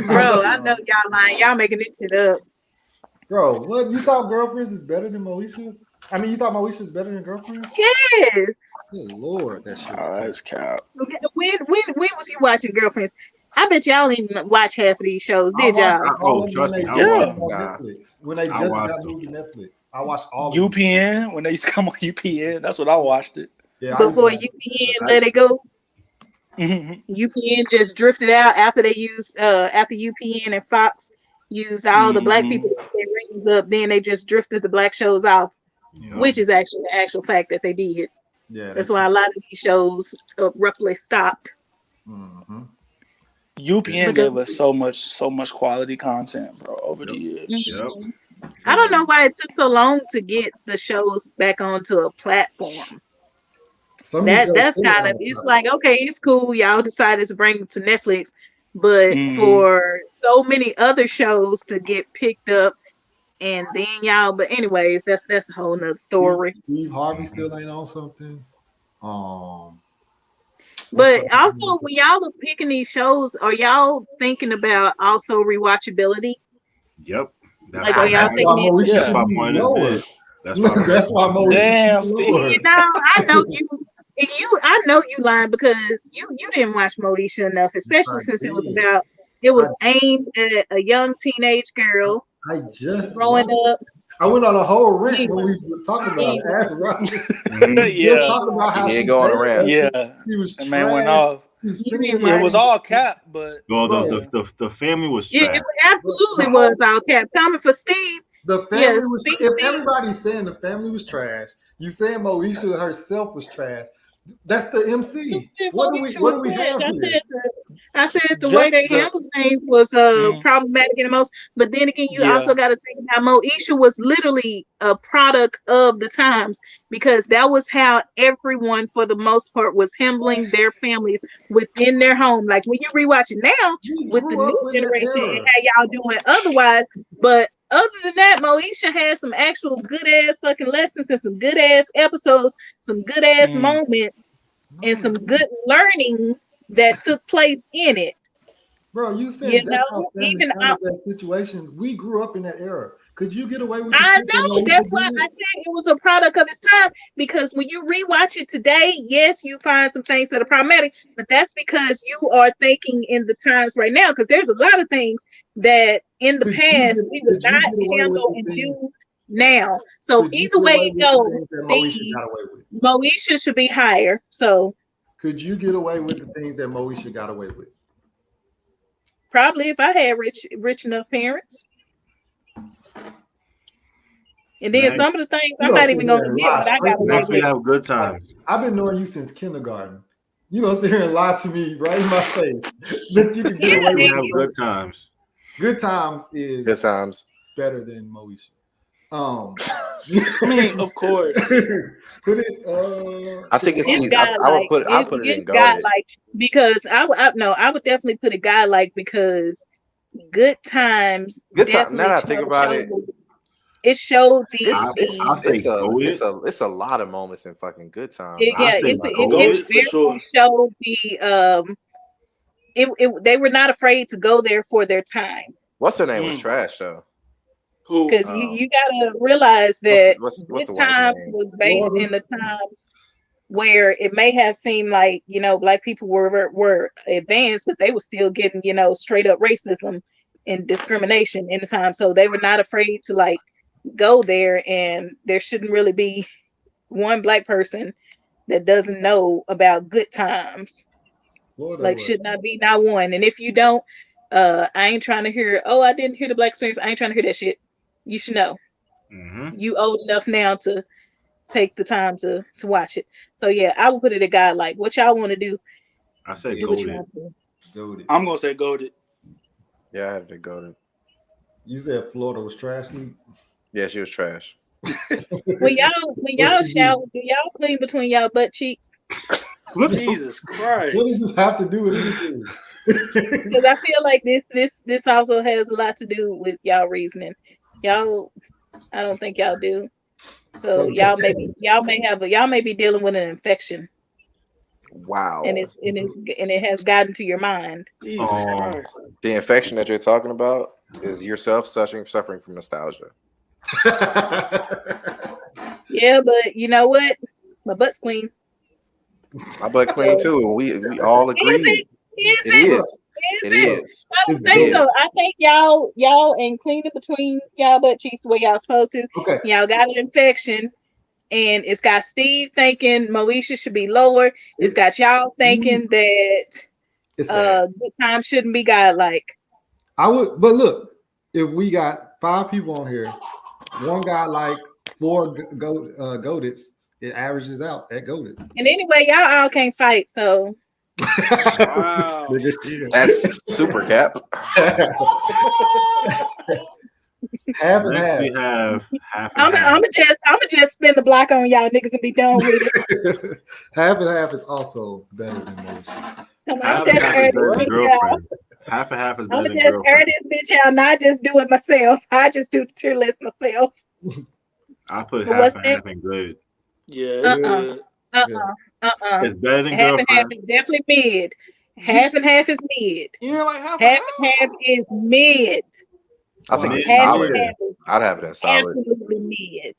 Bro, I know y'all lying. Y'all making this shit up. Bro, what? You thought Girlfriends is better than Moesha? I mean, you thought Moesha is better than Girlfriends? Yes. Good Lord, that shit. Oh, that's cap. When was you watching Girlfriends? I bet y'all didn't watch half of these shows, did y'all? Oh, trust me, I Yeah. watched. Netflix. When they just I watched got them. moved to Netflix. I watched all of them. UPN, when they used to come on UPN, that's what I watched it. Yeah, I used to Before watch UPN let it go. Mhm. UPN just drifted out after they used after UPN and Fox used all the black people to get their ratings up. Then they just drifted the black shows off, Yep. which is actually the actual fact that they did. Yeah, That's why a lot of these shows abruptly stopped. Mm-hmm. UPN gave us so much quality content, bro, over the years. Yep. I don't know why it took so long to get the shows back onto a platform. That's kind of, it's like, okay, it's cool. Y'all decided to bring it to Netflix, but for so many other shows to get picked up, and then but anyways, that's a whole nother story. Steve Harvey still ain't on something. But also, when y'all are picking these shows, are y'all thinking about also rewatchability? Yep. Like, are y'all taking it? That's my point of this. That's my That's why Moesha Damn, should be Steve. lower. Now I know you. And I know you lying because you didn't watch Moesha enough, especially since it was aimed at a young teenage girl I just growing up. I went on a whole rant when we was talking about it. Ask Rob. Yeah. Just talking about how He did she go on a dated rant. us. Yeah. He was The man went trash. off. He was You spinning didn't right It was in- all cap, but Well, yeah. the family was Yeah, trash. it absolutely was all cap. Coming for Steve. The family Yes, was. Steve- If everybody's saying the family was trash, you saying Moesha herself was trash. That's the MC. What do we have here? I said the Just way they the- handled things was problematic in the most. But then again, you Yeah. also got to think about Moesha was literally a product of the times, because that was how everyone, for the most part, was handling their families within their home. Like when you rewatch it now with the grew up new in that generation era. and how y'all doing otherwise. But other than that, Moesha had some actual good ass fucking lessons and some good ass episodes, some good ass moments, and some good learning that took place in it. Bro, you said You that's know, how families even handled that situation. We grew up in that era. Could you get away with the I shit that know Moesha that's why did? I said it was a product of its time, because when you rewatch it today, yes, you find some things that are problematic, but that's because you are thinking in the times right now, because there's a lot of things that in the Could you past get- we would could you not get away with handle the and things- do now. So Could you either get way away it with the goes, things that Moesha got away with? Moesha should be higher. So Could you get away with the things that Moesha got away with? probably if I had rich enough parents. And then some of the things I'm not even gonna admit what I got away Next, we with. have good times. I've been knowing you since kindergarten. You don't sit here and lie to me right in my face that you can get away We with. have good times. Good times is Good times. better than Moesha. I mean, of course. Put it. I think it's. It's I would put. I put it in gold. like because I would definitely put it God like because Good Times. Good time. Now that I think about it, it showed the. It's a lot of moments in fucking Good Times. It very showed the they were not afraid to go there for their time. What's her name was trash though. Because you gotta realize that what's Good Times was based in the times where it may have seemed like black people were advanced, but they were still getting straight up racism and discrimination in the time. So they were not afraid to like go there, and there shouldn't really be one black person that doesn't know about Good Times. Should not be not one. And if you don't, I ain't trying to hear. Oh, I didn't hear the black experience. I ain't trying to hear that shit. You should know. Mm-hmm. You old enough now to take the time to watch it. So yeah, I would put it a guy like what y'all want to do. I say goated. I'm gonna say goated. Yeah, I have to goated. You said Florida was trash. Yeah, she was trash. when y'all shower, do y'all clean between y'all butt cheeks? Jesus Christ! What does this have to do with anything? Because I feel like this also has a lot to do with y'all reasoning. Y'all, I don't think y'all do. So y'all may be dealing with an infection. Wow. And it has gotten to your mind. Jesus Christ. The infection that you're talking about is yourself suffering from nostalgia. Yeah, but you know what? My butt's clean. My butt clean too. We all agree. It is. I don't think so. I think y'all ain't cleaning between y'all butt cheeks the way y'all supposed to. Okay. Y'all got an infection, and it's got Steve thinking Moesha should be lower. It's got y'all thinking that Good Time shouldn't be godlike. I would, but look, if we got 5 people on here, one guy like 4 goateds, it averages out at goated. And anyway, y'all all can't fight, so. Wow. That's super cap. Half and half. We have half and I'm just spin the block on y'all niggas and be done with it. Half and half is also better than Moesha. So I'm just air this bitch out. Half and half is I'm better than just air this bitch out, and I just do it myself. I just do the tier list myself. I put half and half in good. Yeah. It's better than half Girlfriend. and half is definitely mid. Half and half is mid. Yeah, like half and half is mid. I think it's half solid. I'd have it as solid. Absolutely mid.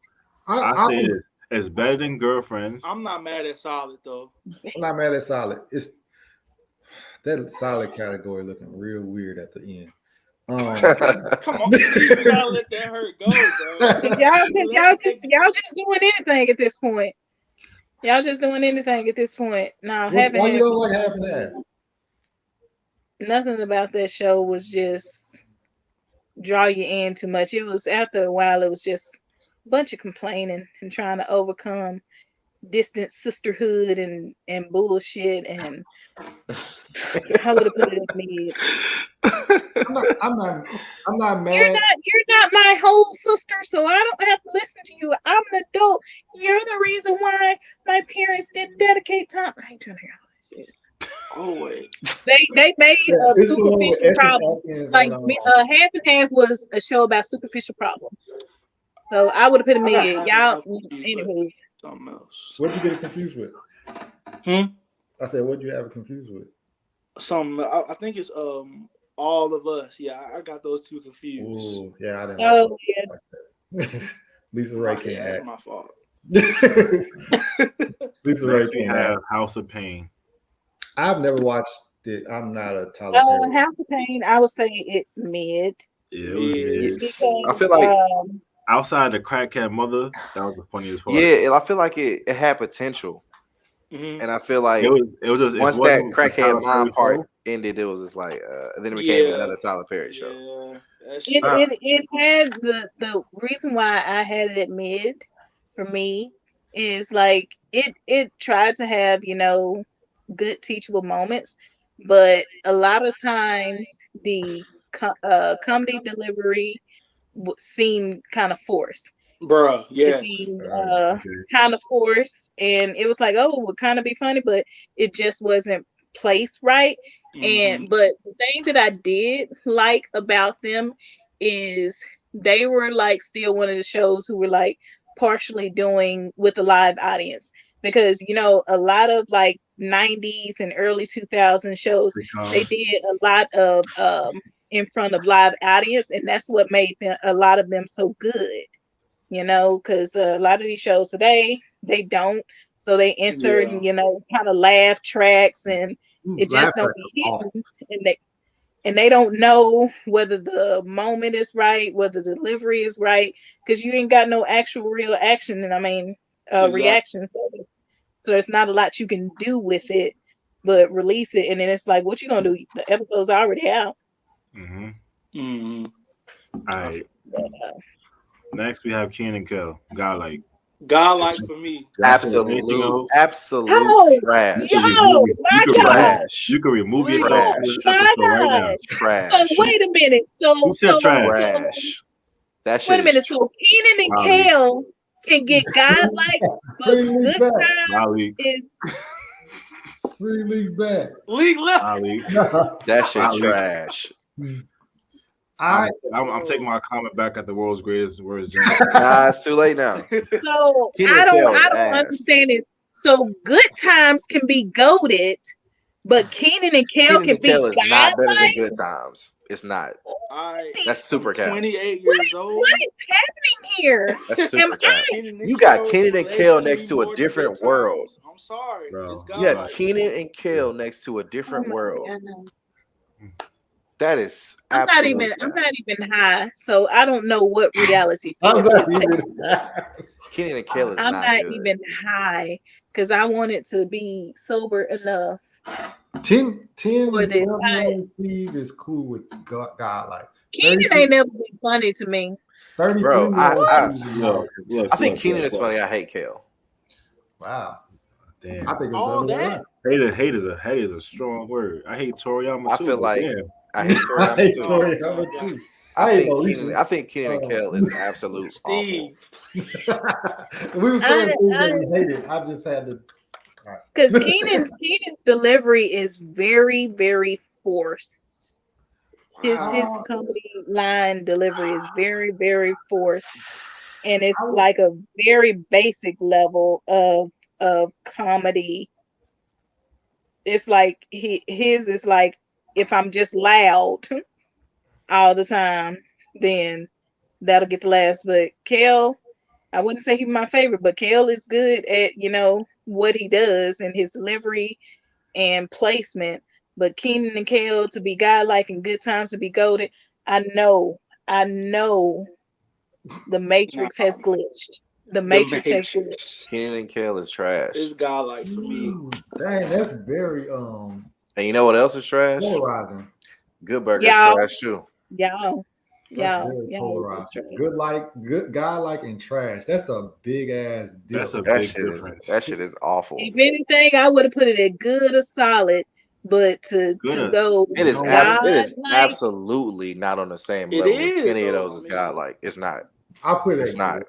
I say it's better than Girlfriends. I'm not mad at solid though. I'm not mad at solid. It's that solid category looking real weird at the end. Come on, you gotta let that hurt go, bro. Y'all just doing anything at this point. Y'all just doing anything at this point. Now, why you don't like half and half? Nothing about that show was just draw you in too much. It was after a while, it was just a bunch of complaining and trying to overcome distant sisterhood and bullshit. And I would have put it in mid. I'm not mad. You're not my whole sister, so I don't have to listen to you. I'm an adult. You're the reason why my parents didn't dedicate time. I ain't trying to hear all that shit. Oh wait. They made a superficial problem. Like Half and Half was a show about superficial problems. So I would have put it mid. Y'all, anywho. Something else. What did you get confused with? I said, what did you have it confused with? I think it's All of Us. Yeah, I got those two confused. Ooh, yeah, I didn't. Oh yeah. Lisa Ray can't act. That's my fault. Lisa Ray can't have act. House of Pain. I've never watched it. I'm not a Tyler Perry. House of Pain, I would say it's mid. Yeah, I feel like outside the crackhead mother, that was the funniest part. Yeah, and I feel like it had potential, Mhm. and I feel like It was just once it that wasn't a Tyler crackhead mom Perry part show. ended, it was just like, then it became Yeah. another Tyler Perry show. Yeah, that's It true. it had the reason why I had it at mid for me is like it tried to have, good teachable moments, but a lot of times the comedy delivery seemed kind of forced. Bruh, It yes. seemed Okay. kind of forced, and it was like, oh, it would kind of be funny, but it just wasn't placed right. Mhm. But the thing that I did like about them is they were like still one of the shows who were like partially doing with a live audience, because a lot of like 90s and early 2000 shows, they did a lot of in front of live audience, and that's what made them, a lot of them, so good. Because a lot of these shows today, they don't. So they insert, Yeah. kind of laugh tracks, and it Laugh just don't track be is awful. hitting. And they don't know whether the moment is right, whether the delivery is right, because you ain't got no actual real action. And I mean, Exactly. reaction. So there's not a lot you can do with it, but release it. And then it's like, what you gonna do? The episode's already out. Mm-hmm. Mhm. All right. Uh, Next, we have Keenan and Kel. Godlike. Godlike for me. That's it. Anything else? Absolute Oh, trash. yo, my God. Trash. You can remove Legal. yourself from this My episode right now. God. Trash. So wait a minute. Who said trash? Trash. That shit Wait a minute. is So Keenan and Molly. Kale can get godlike, but Bring Leek good back. time Molly. is Bring Leek back. League left. Molly. that shit Molly. trash. I I'm taking my comment back at the world's greatest words. Nah, it's too late now. so Keenan I and Kel don't is I don't ass. understand it. So good times can be goaded, but Keenan and Kale Keenan can and be Kel is not better than godlike. Good Times. It's not. I That's super cap. 28 What years is, old. what is happening here? That's super cap. Kenan and You got Kel Kenan and relates Kel to me next to a more than different Good world. Times. I'm sorry. Bro. It's You got godlike. Kenan and Kel next to a Oh different my world. God. That is I'm not absolute. even high, so I don't know what reality I'm is not taking even. place. Kenan and Kel is I'm not not good. even high because I wanted to be sober enough 10 for and this. 12-year-old Steve is cool with God like. Keenan ain't never been funny to me. 33 Bro, Look, I think Kenan is funny. I hate Kel. Wow. Damn. I think it's All the other way that? around. Hate is a strong word. I hate Toriyama I too. feel but like damn. I hate I hate Toriyama too. Toriyama too. I think Kenan and Kel is absolute awful. Steve. We were saying things that we hated. I just had to. Because Keenan's delivery is very, very forced. His comedy line delivery is very, very forced. And it's like a very basic level of comedy. It's like his is like, if I'm just loud all the time, then that'll get the laughs. But Kel, I wouldn't say he's my favorite, but Kel is good at, what he does and his delivery and placement. But Keenan and Kel to be godlike and Good Times to be goated, I know the Matrix has glitched. The Matrix has glitched. Kenan and Kel is trash. It's godlike for me. Dang, that's very And you know what else is trash? polarizing. Good Burger Y'all. is trash too. Y'all. That's very polarizing. Good guy like and trash. That's a big ass difference. That's a big difference. That shit is awful. If anything, I would have put it at good or solid, but to go, it is godlike, absolutely not on the same level as any of those is godlike. It's not. I'll put it. It's not.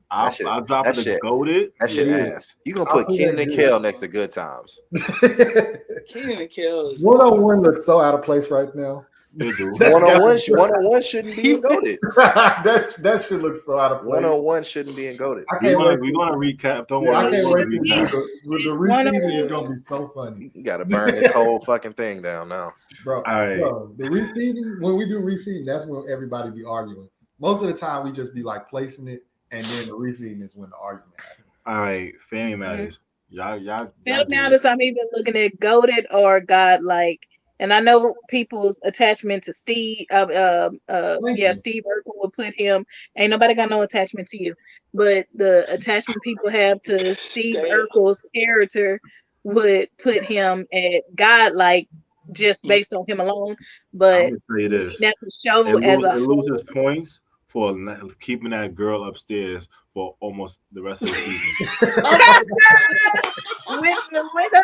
I'll drop it to goated. That shit ass. You gonna put Kenan and Kel next to Good Times. Kenan and Kel. 101 looks so out of place right now. They do. 101 shouldn't be in goated. that shit looks so out of place. 101 shouldn't be in goated. We're gonna recap. Don't worry. I can't wait to the reseeding is gonna be so funny. You gotta burn this whole fucking thing down now, bro. Bro, the reseeding, when we do reseeding, that's when everybody be arguing. Most of the time, we just be like placing it, and then the reseeding is when the argument happens. All right, Family Matters. Y'all. Family Matters. I'm even looking at goated or godlike, And I know people's attachment to Steve, Thank you. Steve Urkel would put him. Ain't nobody got no attachment to you, but the attachment people have to Steve Damn. Urkel's character would put him at godlike just based on him alone. I'm But gonna tell you this: that's the show as a it whole. loses points for keeping that girl upstairs for almost the rest of the season. Went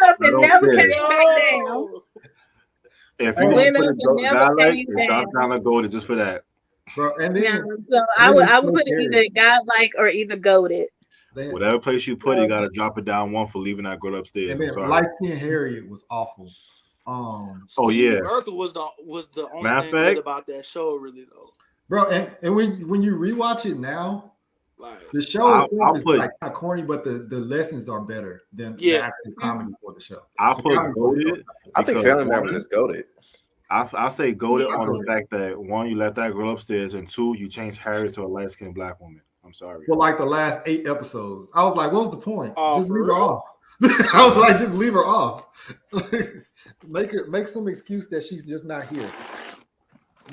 up and never came back down. If you want to put a guy like, it's not down to go just for that. Bro, and then Yeah, so I would put it either godlike or either goated. Whatever place you put it, you gotta drop it down one for leaving that girl upstairs. And then Light Skin Harriet was awful. Steve Urkel was the only thing good about that show, really though. Bro, and when you rewatch it now, like the show is like kind of corny, but the lessons are better than the actual comedy for the show. I'll put goated. I think Family Matters is goated. I'll say goated on the fact that one, you let that girl upstairs, and two, you changed Harriet to a light-skinned black woman. I'm sorry. Well, like the last 8 episodes, I was like, what was the point? Just leave her off. I was like, just leave her off. make some excuse that she's just not here.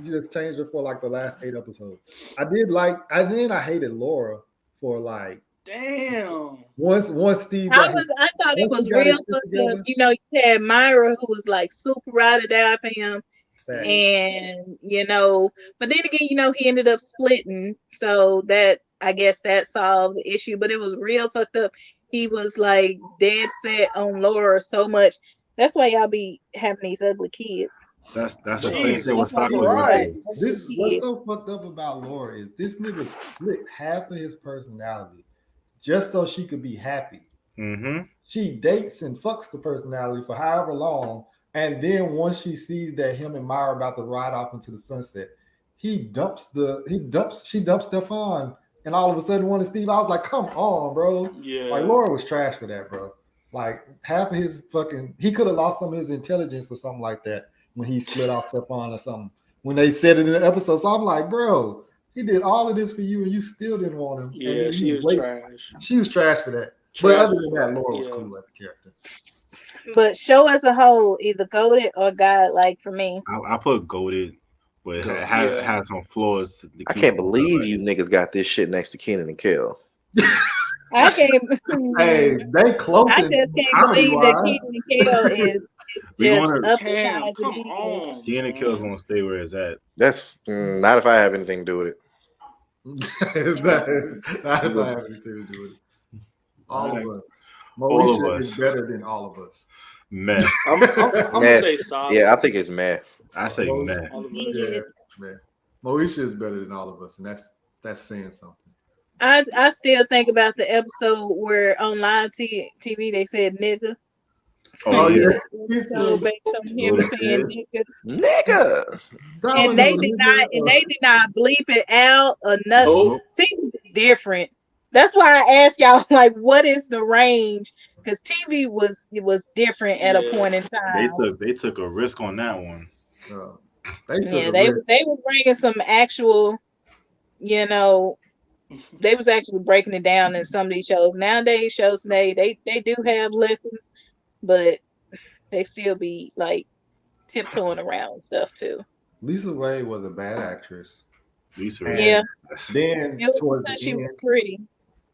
You just changed her for like the last 8 episodes. I hated Laura for like once Steve. I thought it was real because you had Myra who was like super ride or die for him. Fact. And but then again, he ended up splitting, so that I guess that solved the issue. But it was real fucked up. He was like dead set on Laura so much. That's why y'all be having these ugly kids. That's the same thing with right. What's so fucked up about Laura is this nigga split half of his personality just so she could be happy. Mm-hmm. She dates and fucks the personality for however long, and then once she sees that him and Myra are about to ride off into the sunset, she dumps Stefan, and all of a sudden wanted Steve. I was like, come on, bro. Yeah. Like Laura was trash for that, bro. Like half of his he could have lost some of his intelligence or something like that when he split off Stefan or something. When they said it in the episode. So I'm like, bro, he did all of this for you and you still didn't want him. Yeah, she was trash. She was trash for that. But other than that, Laura was cool as a character. But show as a whole, either goated or godlike for me. I put goated, but it had some flaws. I can't believe you niggas got this shit next to Kenan and Kel. I can't. Hey, they close. I just can't believe that Kenan and Kel is just up to come on. Kenan and Kel's gonna stay where it's at. That's not if I have anything to do with it. It's not if I have anything to do with it. All of us. Moesha is better than all of us. Meh. I'm gonna say solid. Yeah, I think it's meh. I say meh. Yeah, meh. Moesha is better than all of us, and that's saying something. I still think about the episode where on live TV they said nigga. Oh yeah. So based on him saying nigga. And they did not bleep it out or nothing. Oh. TV is different. That's why I asked y'all, like, what is the range? Because TV was different at a point in time. They took a risk on that one. They were bringing some actual, they was actually breaking it down in some of these shows. Nowadays, shows they do have lessons, but they still be like tiptoeing around and stuff too. Lisa Ray was a bad actress. Lisa Ray. Yeah. Then she was pretty.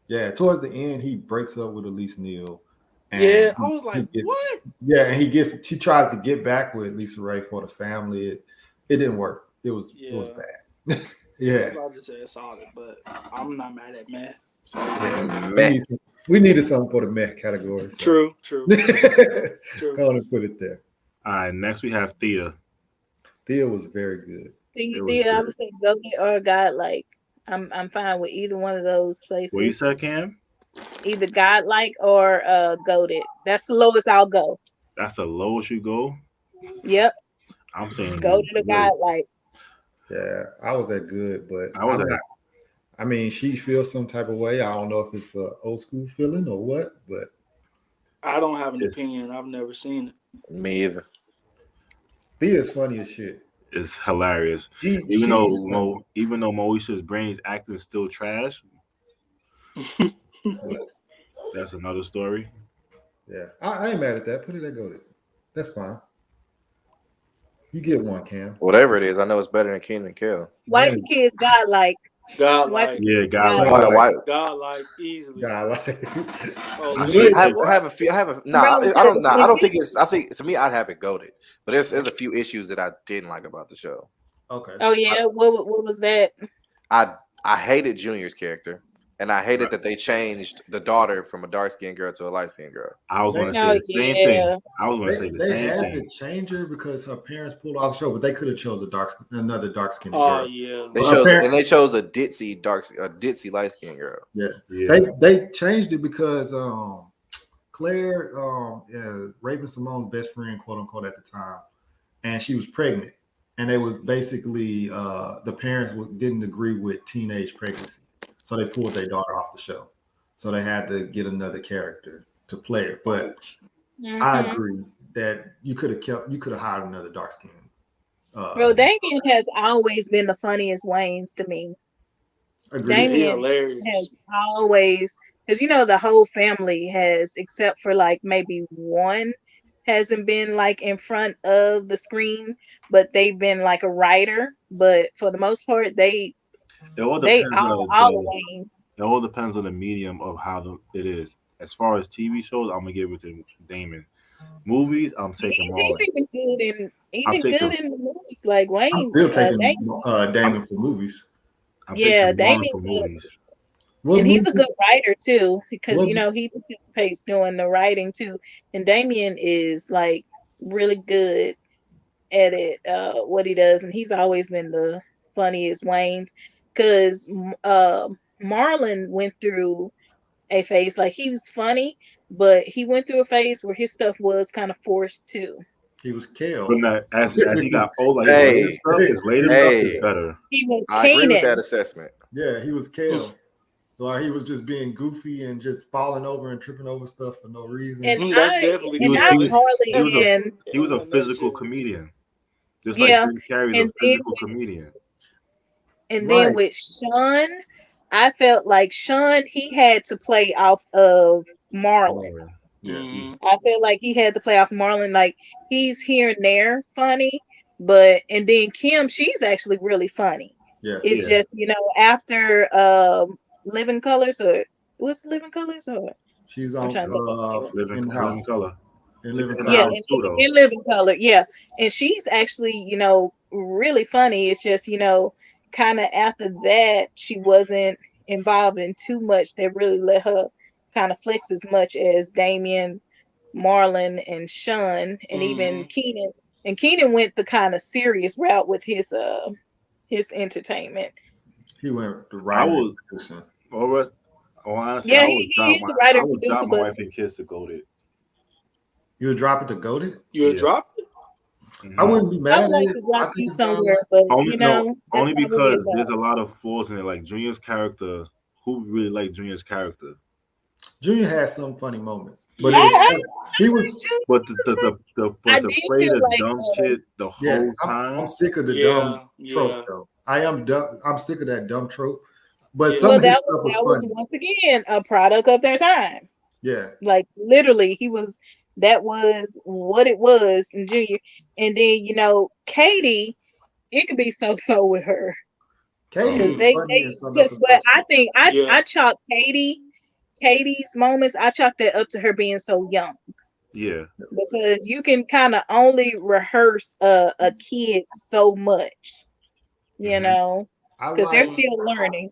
Yeah, towards the end, he breaks up with Elise Neal. I was like, what? Yeah, and she tries to get back with Lisa Ray for the family. It didn't work. It was bad. Yeah. I just said solid, but I'm not mad at meh. So, we needed something for the meh category. So. True. Go on and put it there. All right, next we have Thea. Thea was very good. Thea, I would say goated or godlike. I'm fine with either one of those places. What you said, Cam? Either godlike or goated. That's the lowest I'll go. That's the lowest you go? Yep. I'm saying goated or godlike. Yeah, I was that good, but I mean, she feels some type of way. I don't know if it's an old school feeling or what, but I don't have an opinion. I've never seen it. Me either. Thea's funny as shit. It's hilarious. Even though Moesha's brain's acting still trash, that's another story. Yeah, I ain't mad at that. Put it at goated. That's fine. You get one, Cam. Whatever it is, I know it's better than Keenan and Kel. White Man. kids godlike. Godlike. Yeah, Godlike easily. Godlike. Oh, I shit. should I have a few. I have a nah. Bro, I don't. Nah, I don't if think it's. I think to me, I'd have it goated. But there's a few issues that I didn't like about the show. Okay. Oh yeah, what was that? I hated Junior's character, and I hated that they changed the daughter from a dark skinned girl to a light skinned girl. I was going to Oh, say the same yeah. thing. I was going to say the They same had thing. to change her because her parents pulled off the show, but they could have chose another dark skinned Oh girl. yeah. They Well, chose a ditzy light skinned girl. Yeah. They changed it because Claire, Raven Simone's best friend, quote unquote, at the time, and she was pregnant, and it was basically the parents didn't agree with teenage pregnancy, so they pulled their daughter off the show. So they had to get another character to play it. But I agree that you could have hired another dark skin. Bro, Damien has always been the funniest Waynes to me. Agreed. Damien hilarious. has always, because the whole family has, except for like maybe one, hasn't been like in front of the screen, but they've been like a writer. But for the most part, It all they depends all Wayne. It all depends on the medium of how it is. As far as TV shows, I'm gonna give it to Damon. Movies, I'm taking Marlon. He's even good in the movies like Wayne. I'm still taking Damon for movies. I'm Yeah, taking Marlon for Damien's movies. and he's a good writer too, because he participates doing the writing too. And Damien is like really good at it, what he does, and he's always been the funniest Wayne's. Because Marlon went through a phase like he was funny, but he went through a phase where his stuff was kind of forced too. He was Kale. But now, as he got older, his later stuff is better. He was I agree with that assessment. Yeah, he was Kale. Like he was just being goofy and just falling over and tripping over stuff for no reason. And That's definitely he was a physical comedian. Just like Jim Carrey's a physical comedian. And then with Sean, I felt like Sean, he had to play off of Marlon. Yeah. I feel like he had to play off Marlon. Like he's here and there funny, and then Kim, she's actually really funny. Yeah. It's just, after Living Colors, or what's Living Colors, or she's on Living Color. In Living Color. In Living Color, yeah. And she's actually, really funny. It's just, kind of after that, she wasn't involved in too much that really let her kind of flex as much as Damien, Marlon, and Sean, and even Keenan. And Keenan went the kind of serious route with his entertainment. He went the right. Honestly, I would drop my wife and kids to Goated. You would drop it to Goated? You would drop it? Mm-hmm. I wouldn't be mad at it. I think somewhere, but only because there's a lot of flaws in it. Like Junior's character, who really liked Junior's character? Junior had some funny moments, but he was. But to play the dumb kid the whole time. I'm sick of the dumb trope, though. I am dumb. I'm sick of that dumb trope. But some of his stuff was funny. Once again a product of their time. Yeah, like literally, that was what it was in Junior. And then Katie, it could be so with her. Katie, but I think I chalk Katie's moments. I chalk that up to her being so young. Yeah, because you can kind of only rehearse a kid so much, because they're still learning.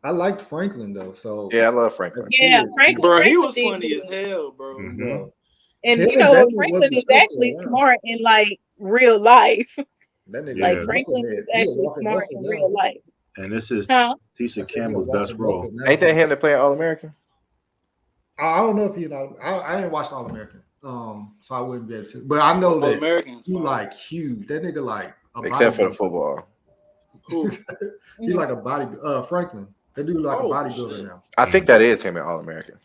I liked Franklin though, so yeah, I love Franklin. Yeah, Franklin, bro, he was funny as hell, bro. Mm-hmm. And Franklin is actually smart in like real life. Like Franklin is actually smart in real life. And this is Tisha Campbell's best role. Ain't that him that playing All American? I don't know if I ain't watched All American, so I wouldn't be able to. But I know that he like huge. That nigga like except for the football. He like a body. Franklin. That dude like a bodybuilder now. I think that is him in All American.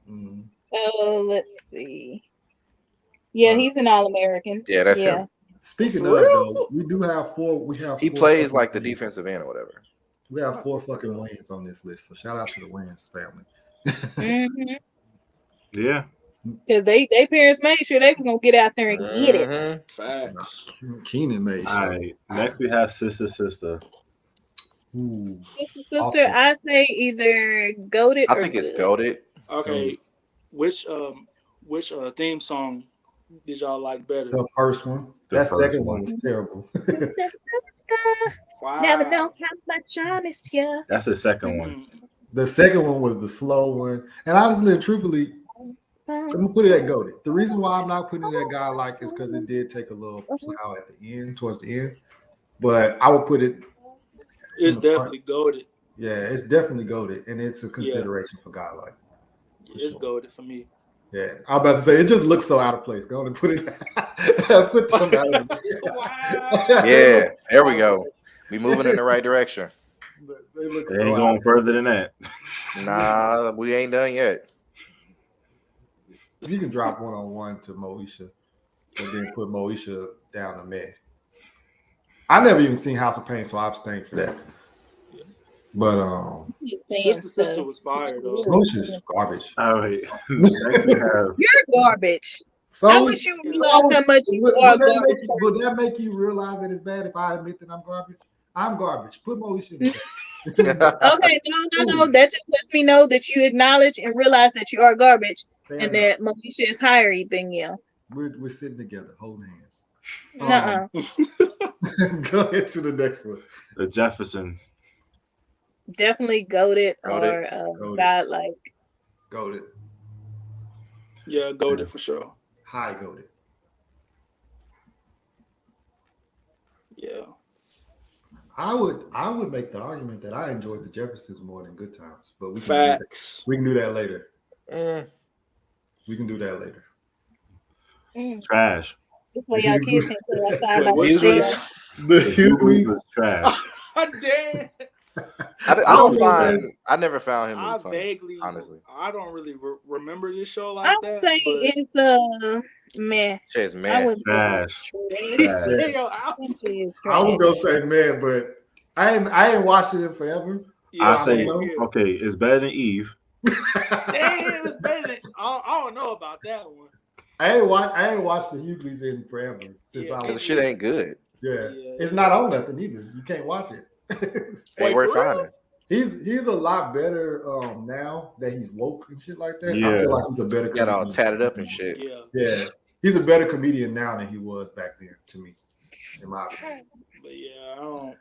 Mm-hmm. Oh, let's see. Yeah, he's an All American. Yeah, that's him. Speaking of that, though, we do have four. He plays like the defensive end or whatever. We have 4 fucking wins on this list. So shout out to the Wayans family. Mm-hmm. Yeah. because they parents made sure they was gonna get out there and get it. Mhm. Facts. Keenan made All sure. right. Next we have Sister Sister. Ooh, Sister, awesome. I say either goated I or think it's good. goaded. Okay, which theme song did y'all like better? The first one. The That first second one. one was terrible. Never Wow. know how much I miss you. That's the second one. Mm. The second one was the slow one. And honestly and truthfully, I'm gonna put it at goated. The reason why I'm not putting it at guy like is because it did take a little plow at the end, towards the end. But I would put it. It's in the front. definitely goaded. Yeah, it's definitely goated, and it's a consideration for guy like. It's sure. goaded for me. Yeah, I'm about to say it just looks so out of place. Go on and put it. Put them out. Wow. Yeah, there we go. We moving in the right direction. They look It so ain't out. going further than that. Nah, we ain't done yet. You can drop 1-on-1 to Moesha, and then put Moesha down to Meg. I never even seen House of Pain, so I abstained for that. But Sister was fire though. Moesha's garbage. All right. Next we have You're garbage. So I wish you realized how much you are garbage. Would that make you realize that it's bad if I admit that I'm garbage? I'm garbage. Put Moesha in there. Okay, no. That just lets me know that you acknowledge and realize that you are garbage and that Moesha is higher than you. We're sitting together, holding hands. Nuh-uh. Go ahead to the next one. the Jeffersons. Definitely goated Goated. or God like. Goated. Yeah, goated for sure. High goated. Yeah. I would make the argument that I enjoyed the Jeffersons more than Good Times, but we can Facts. we can do that later. Mm. We can do that later. Trash. That's why y'all kids can play outside by Wait, themselves. The The Hughley's was trash. Damn. I never found him I funny, vaguely, honestly. I don't really remember this show like I would that. say but it's meh. Shit's I man. would Trash. Hey, yo, I was gonna say man, but I ain't watching it forever. yeah, I say, yeah. okay, it's better than Eve. Damn, it's better than, I don't know about that one. I ain't watched the Hughley's in forever since Yeah. I Because the was. shit ain't good. Yeah, Yeah. it's not on nothing either. You can't watch it. Wait, Ain't worth for real? finding. He's a lot better now that he's woke and shit like that. I Yeah. feel like he's a better Got all comedian. tatted up and shit. Yeah, Yeah, he's a better comedian now than he was back then, to me, in my opinion. but yeah, I don't.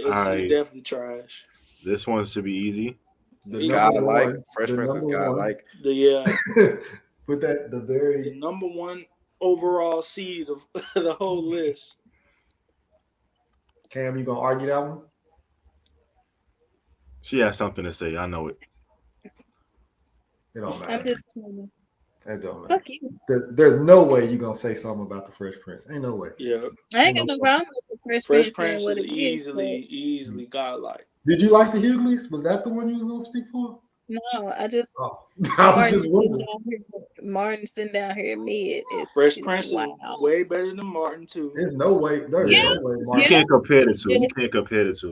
Alright. It's definitely trash. This one should be easy. The God number like one- Fresh the Princess. number God one- like. Put that the The very number one overall seed of the whole list. Cam. You gonna argue that one? She has something to say. I know it. It don't I'm matter. just kidding. It don't matter. Fuck you. There's no way you gonna say something about the Fresh Prince. Ain't no way. Yeah, I ain't got no problem with the Fresh Fresh Prince Prince and what is it is, easily godlike. Did you like the Hugleys? Was that the one you was gonna speak for? but no, I just Oh, I was Martin just sitting wondering. down here. Martin sitting down here mid is Fresh is Prince wild. is way better than Martin too. There's no way. There's Yeah. no way. You Martin. can't compare the two. You Yes. can't compare the two.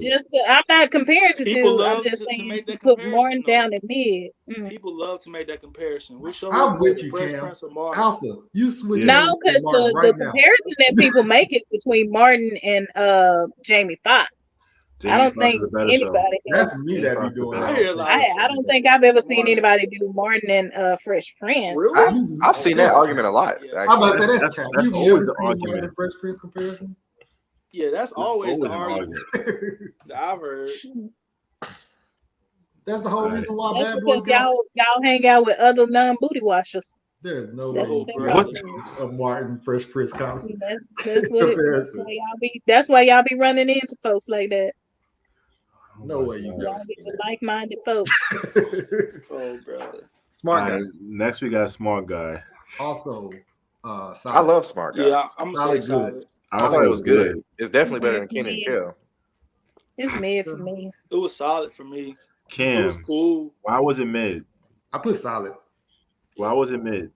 I'm not comparing the People two. I'm love just to saying make that put comparison, Martin though. down in mid. People love to make that comparison. Which show I'm is with better, you, Fresh Cam. Prince or Martin? Alpha, you switch. Yeah. No, names to because Martin the right now. comparison that people make is between Martin and Jamie Foxx. Jamie I don't Foxx think is a better show. anybody That's has. me that be doing. I hear a lot of I don't think I've ever seen Martin. anybody do Martin and Fresh Prince. Really? I've seen that argument a lot. Yeah. I'm about to Actually. say That's- that's Cam. that's You've always never the seen argument. Martin and Fresh Prince comparison. Yeah, that's always the an argument that I've heard. That's the whole reason why That's Bad Boys because got. y'all hang out with other non-booty washers. There's no That's way. what What? A Martin Fresh Prince comedy. That's what that's why y'all be running into folks like that. No way you Y'all get the like-minded folks. Oh, brother. Smart All guy. right, next we got Smart Guy. Also, I solid. love Smart Guy. Yeah, I'm gonna say Solid, solid. I thought it was good. It's definitely better than Kenan and Kel. It's mid for me. It was solid for me. It was Cam, cool. why was it mid? I put solid. Why was it mid?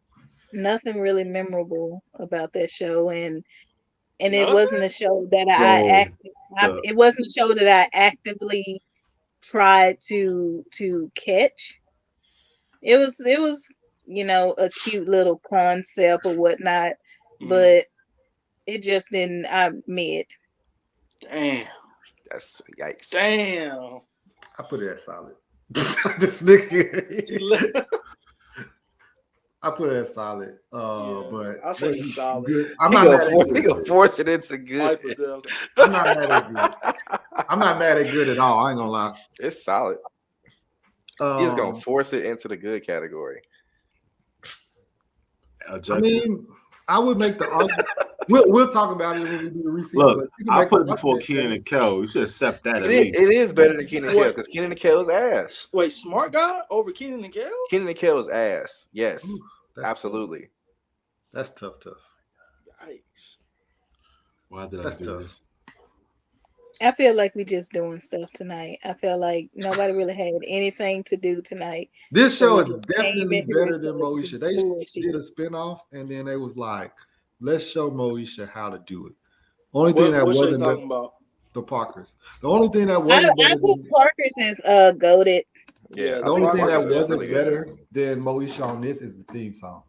Nothing really memorable about that show, and it Nothing? wasn't a show that So, it wasn't a show that I actively tried to catch. It was a cute little concept or whatnot, Mm. but it just didn't. I mid. Damn. That's yikes. Damn. I put it at solid. This nigga. I put it at solid. But I'll say it's solid. good. I'm He not mad at gonna good. force it into good. I'm not mad at good. I'm not mad at good at all. I ain't gonna lie. It's solid. He's gonna force it into the good category. I mean, I would make the argument. We'll talk about it when we do the Reseeding. Look, I put it before Keenan and Kel. You should accept that. It is better than Keenan and Kel because Keenan and Kel's ass. Wait, Smart Guy over Keenan and Kel? Keenan and Kel's ass. Yes, Ooh, absolutely. That's tough. Yikes. Why did That's I do tough. this? I feel like we just doing stuff tonight. I feel like nobody really had anything to do tonight. This show is So we definitely came in here better than with Moesha. They bullshit. did a spinoff, and then they was like, let's show Moesha how to do it. Only thing that What wasn't you talking about? the Parkers. The only thing that I wasn't better put than, Parker's as goated. Yeah, the only thing that Parker's wasn't really good. better than Moesha on this is the theme song.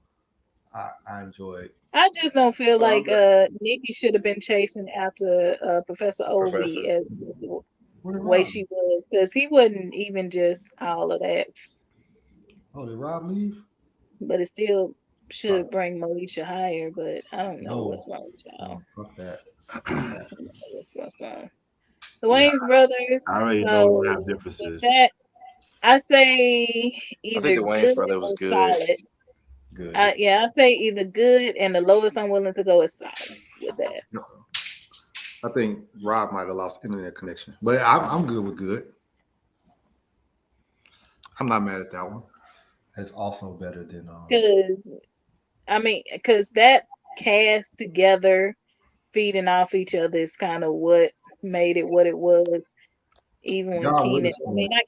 I enjoyed. I just don't feel like okay. Nikki should have been chasing after Professor Ovi as the way she was, because he wasn't even just all of that. Oh, did Rob leave? But it still should bring Moesha higher. But I don't know what's wrong with y'all. Oh, fuck that. What's wrong? The Wayans brothers. I already know we have differences. That I say either I think the Wayans good brother was or good. solid. Good. I say either good, and the lowest I'm willing to go is solid with that. No. I think Rob might have lost internet connection, but I'm good with good. I'm not mad at that one. It's also better than because that cast together, feeding off each other, is kind of what made it what it was. Even when not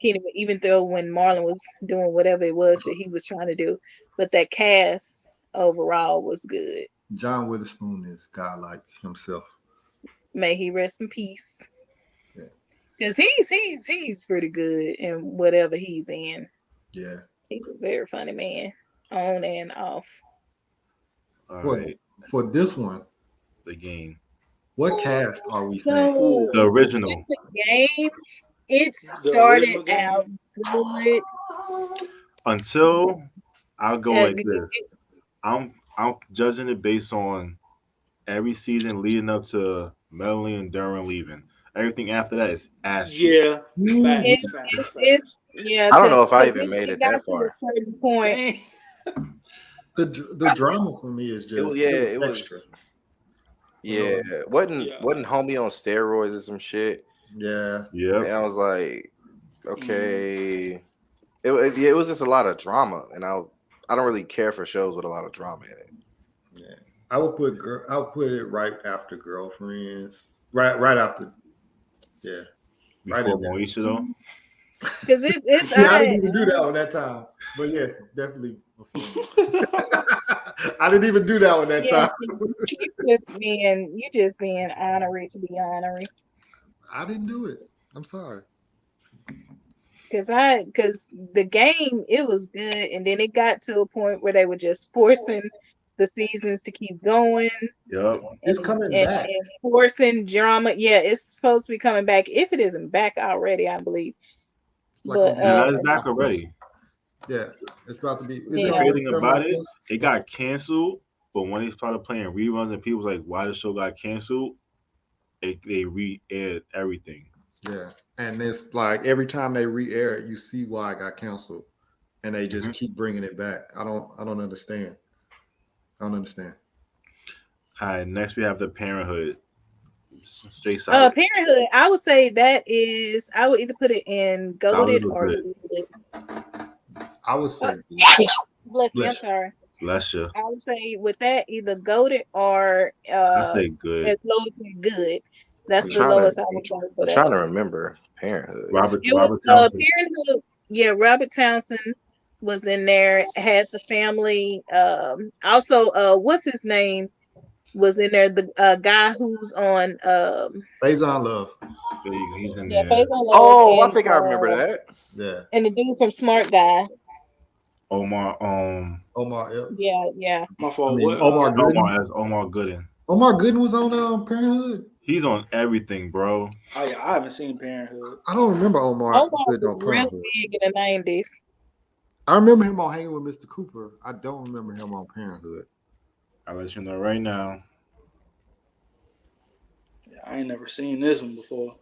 Keenan, but even though when Marlon was doing whatever it was that he was trying to do, but that cast overall was good. John Witherspoon is godlike himself. May he rest in peace. Because he's pretty good in whatever he's in. Yeah, he's a very funny man, on and off. All right. For this one, the game. What cast are we saying? The original. The game. It started out good. Until I'll go like this. I'm judging it based on every season leading up to Melanie and Duran leaving. Everything after that is ass. Yeah. I don't know if I even made it that far. Point. The drama for me is just it was. Yeah, wasn't homie on steroids or some shit? Yeah. And I was like, okay, it was just a lot of drama, and I don't really care for shows with a lot of drama in it. Yeah, I would put it right after Girlfriends, right after. Yeah, right after Moesha though. Because it's I didn't even do that one that time, but yes, definitely. I didn't even do that one that time. You just being honorary to be honorary. I didn't do it. I'm sorry. Because the game, it was good, and then it got to a point where they were just forcing the seasons to keep going. Yep. It's coming back. And forcing drama. Yeah, it's supposed to be coming back. If it isn't back already, I believe. It's back already. Yeah, it's about to be. The crazy thing about it got canceled, but when they started playing reruns and people was like, why the show got canceled, they re-aired everything. Yeah, and it's like every time they re-air it, you see why it got canceled, and they just keep bringing it back. I don't understand. All right, next we have the Parenthood. Straight side. Parenthood, I would say I would either put it in goated or good. I would say bless me, I'm sorry. Bless you. I would say with that either goated or I say good. As low as good. That's the lowest I would go for. I'm trying to remember Parenthood. Robert Townsend. Parenthood, yeah, Robert Townsend was in there, had the family. Also, what's his name? Was in there, the guy who's on Faison Love. He's in there. Faison Love, I think I remember that. Yeah. And the dude from Smart Guy. Omar. Omar. Yeah. My fault. I mean, What? Omar Gooden. Omar as Omar Gooden. Omar Gooden was on Parenthood. He's on everything, bro. Oh yeah, I haven't seen Parenthood. I don't remember Omar Omar Gooden was on really Parenthood. big in the 90s. I remember him on Hanging with Mr. Cooper. I don't remember him on Parenthood. I'll let you know right now. Yeah, I ain't never seen this one before.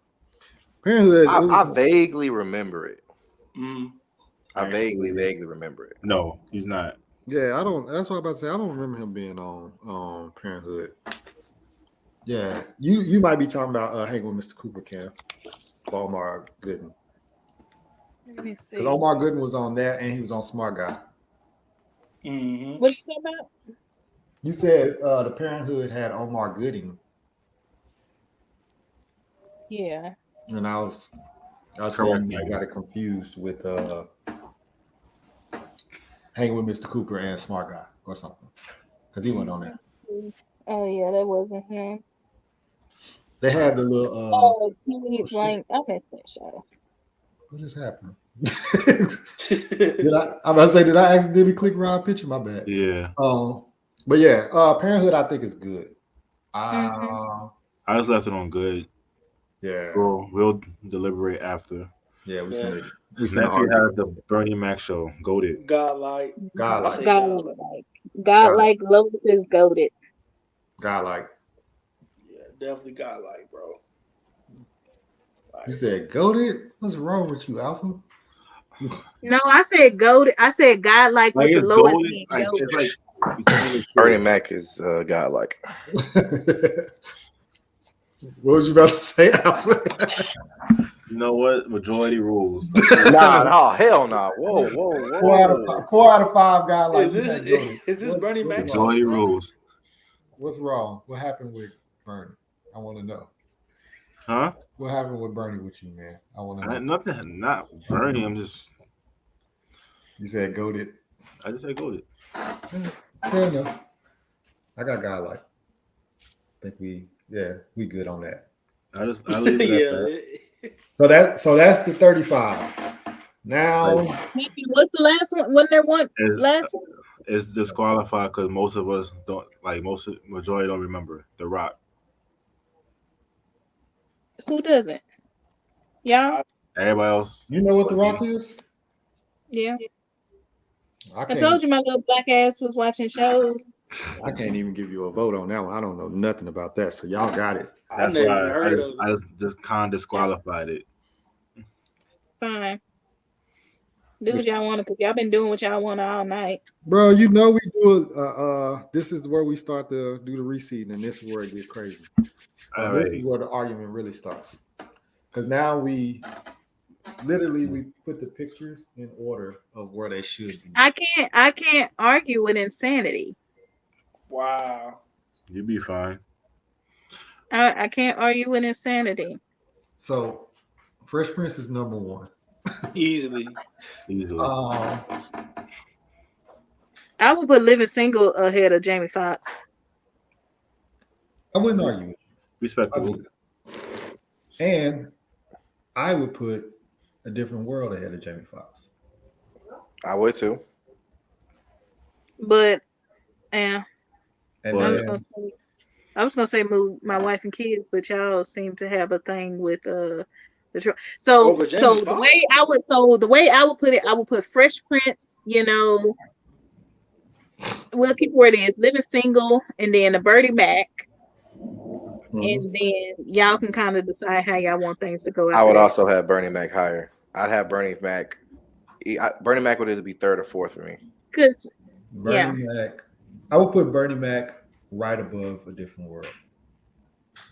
Parenthood. I vaguely remember it. Mm. I vaguely remember it. No, he's not. Yeah, I don't. That's what I'm about to say. I don't remember him being on Parenthood. Yeah, you might be talking about Hanging with Mr. Cooper, Cam. Omar Gooden. Let me see. Because Omar Gooden was on that, and he was on Smart Guy. Mm-hmm. What are you talking about? You said the Parenthood had Omar Gooding. Yeah. And I was Correct. saying I got it confused with Hanging with Mr. Cooper and Smart Guy or something. Because he went on there. Oh yeah, that wasn't him. They had the little He blank. I missed that show. what just happened? I'm about to say, did I accidentally click Rob picture? My bad. Yeah. But yeah, Parenthood I think is good. I just left it on good. Yeah. We'll deliberate after. Yeah, we Yeah. finna Nephew has the Bernie Mac show. Goated. Godlike. Godlike. Godlike Lotus is goated. Godlike. Yeah, definitely Godlike, bro. You said goated? What's wrong with you, Alpha? No, I said goated. I said Godlike with Like the it's lowest goated. being Like, goated. it's like Bernie Mac is godlike. What was you about to say, Alpha? you know what? Majority rules. No, hell no. Whoa. 4 out of 5 Godlike. Is this Bernie Mac? Majority rules. What's wrong? What happened with Bernie? I want to know. Huh? What happened with Bernie with you, man? I want to know. Nothing. Not Bernie. I'm just. You said goated. I just said goated. Fair enough. I got Godlike. I think we good on that. I leave it at that. So that's the 35. Now, What's the last one? Wasn't there one last one? It's disqualified because most of us don't majority don't remember The Rock. Who doesn't? Y'all? Everybody else. you know what The Rock is? Yeah. I can't- told you my little black ass was watching shows. I can't even give you a vote on that one. I don't know nothing about that. So y'all got it. I That's never why even heard of it. I just kind of disqualified it. Fine. Do what y'all want to, because y'all been doing what y'all want all night. Bro, you know we do this is where we start to do the reseeding, and this is where it gets crazy. This is where the argument really starts. Because now we put the pictures in order of where they should be. I can't argue with insanity. Wow. You'd be fine. I can't argue with insanity. So Fresh Prince is number 1. Easily. I would put Living Single ahead of Jamie Foxx. I wouldn't argue with you. Respectable. And I would put A Different World ahead of Jamie Foxx. I would too. But yeah. And I was gonna say move My Wife and Kids, but y'all seem to have a thing with the the way I would put it, I would put Fresh Prince, we'll keep where it is, Living Single, and then the Bernie Mac. And then y'all can kind of decide how y'all want things to go. I would also have Bernie Mac higher. I'd have Bernie Mac. Bernie Mac would either be 3rd or 4th for me. Because Mac, I would put Bernie Mac right above A Different World.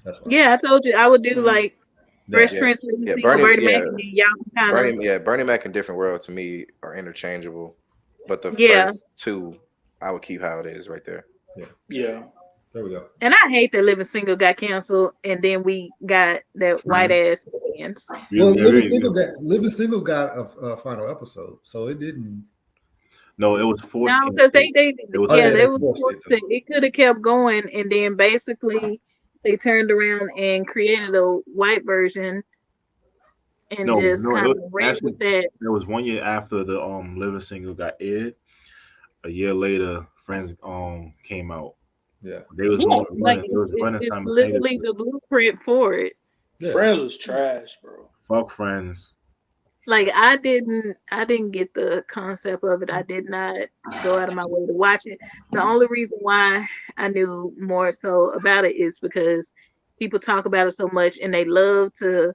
That's what I told you I would do like Fresh Prince, Bernie Mac, and then y'all can kind of Bernie Mac and Different World to me are interchangeable, but the first 2 I would keep how it is right there. Yeah. There we go. And I hate that Living Single got canceled, and then we got that white ass fans. Well, Living Single got a final episode, so it didn't. No, it was forced. No, because they were forced to. It could have kept going, and then basically they turned around and created a white version, and just kind of ran with that. There was 1 year after the Living Single got aired. a year later, Friends came out. Yeah. They was Yeah, going like running. It was running it's literally simultaneously. the blueprint for it. Yeah. Friends was trash, bro. Fuck Friends. Like I didn't get the concept of it. I did not go out of my way to watch it. The only reason why I knew more so about it is because people talk about it so much and they love to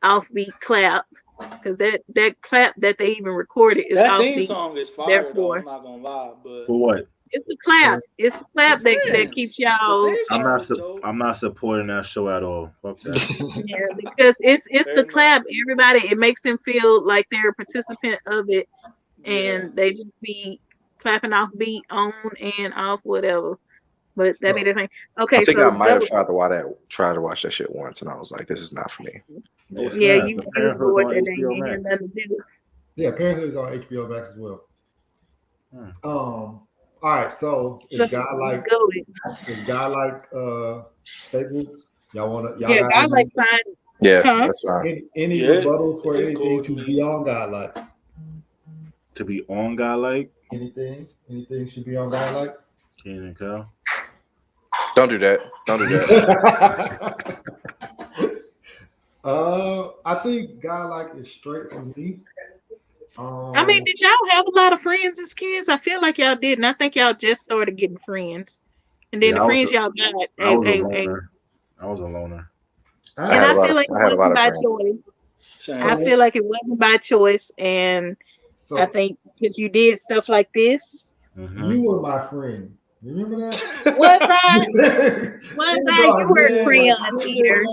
offbeat clap because that clap that they even recorded is That theme offbeat. song is fire though. Therefore, I'm not gonna lie, but For what? it's the clap. It's the clap that Friends. keeps The y'all. theme I'm song not. was dope. I'm not supporting that show at all. Fuck that. Yeah, because it's Very the clap. Everybody, it makes them feel like they're a participant of it, Yeah. and they just be clapping off beat on and off whatever. But that be the thing. Okay, I think so I might have go. tried to watch that shit once, and I was like, "This is not for me." Oh, Yeah, snap. you The was Parenthood's bored on that day. HBO You had Max. nothing to do. Yeah, Parenthood is on HBO Max as well. Hmm. All right, so So is God like go. Staples? Y'all Yeah, got God like fine. Yeah, Huh? that's fine. any Yeah, rebuttals for it's anything cool to to me. be on God like? To be on guy like Anything should be on God like? Kenan and Kel. Don't do that. Don't do that. I think God like is straight for me. I mean, did y'all have a lot of friends as kids? I feel like y'all didn't. I think y'all just started getting friends, and then Yeah, the friends y'all got, I was a loner. I was a loner. I and had I a lot feel of like it I had a lot wasn't of by friends. choice. Same. I feel like it wasn't by choice, and I So think because you did stuff like this. Mm-hmm. you were my friend. Remember that? Was I? You were a crayon eater.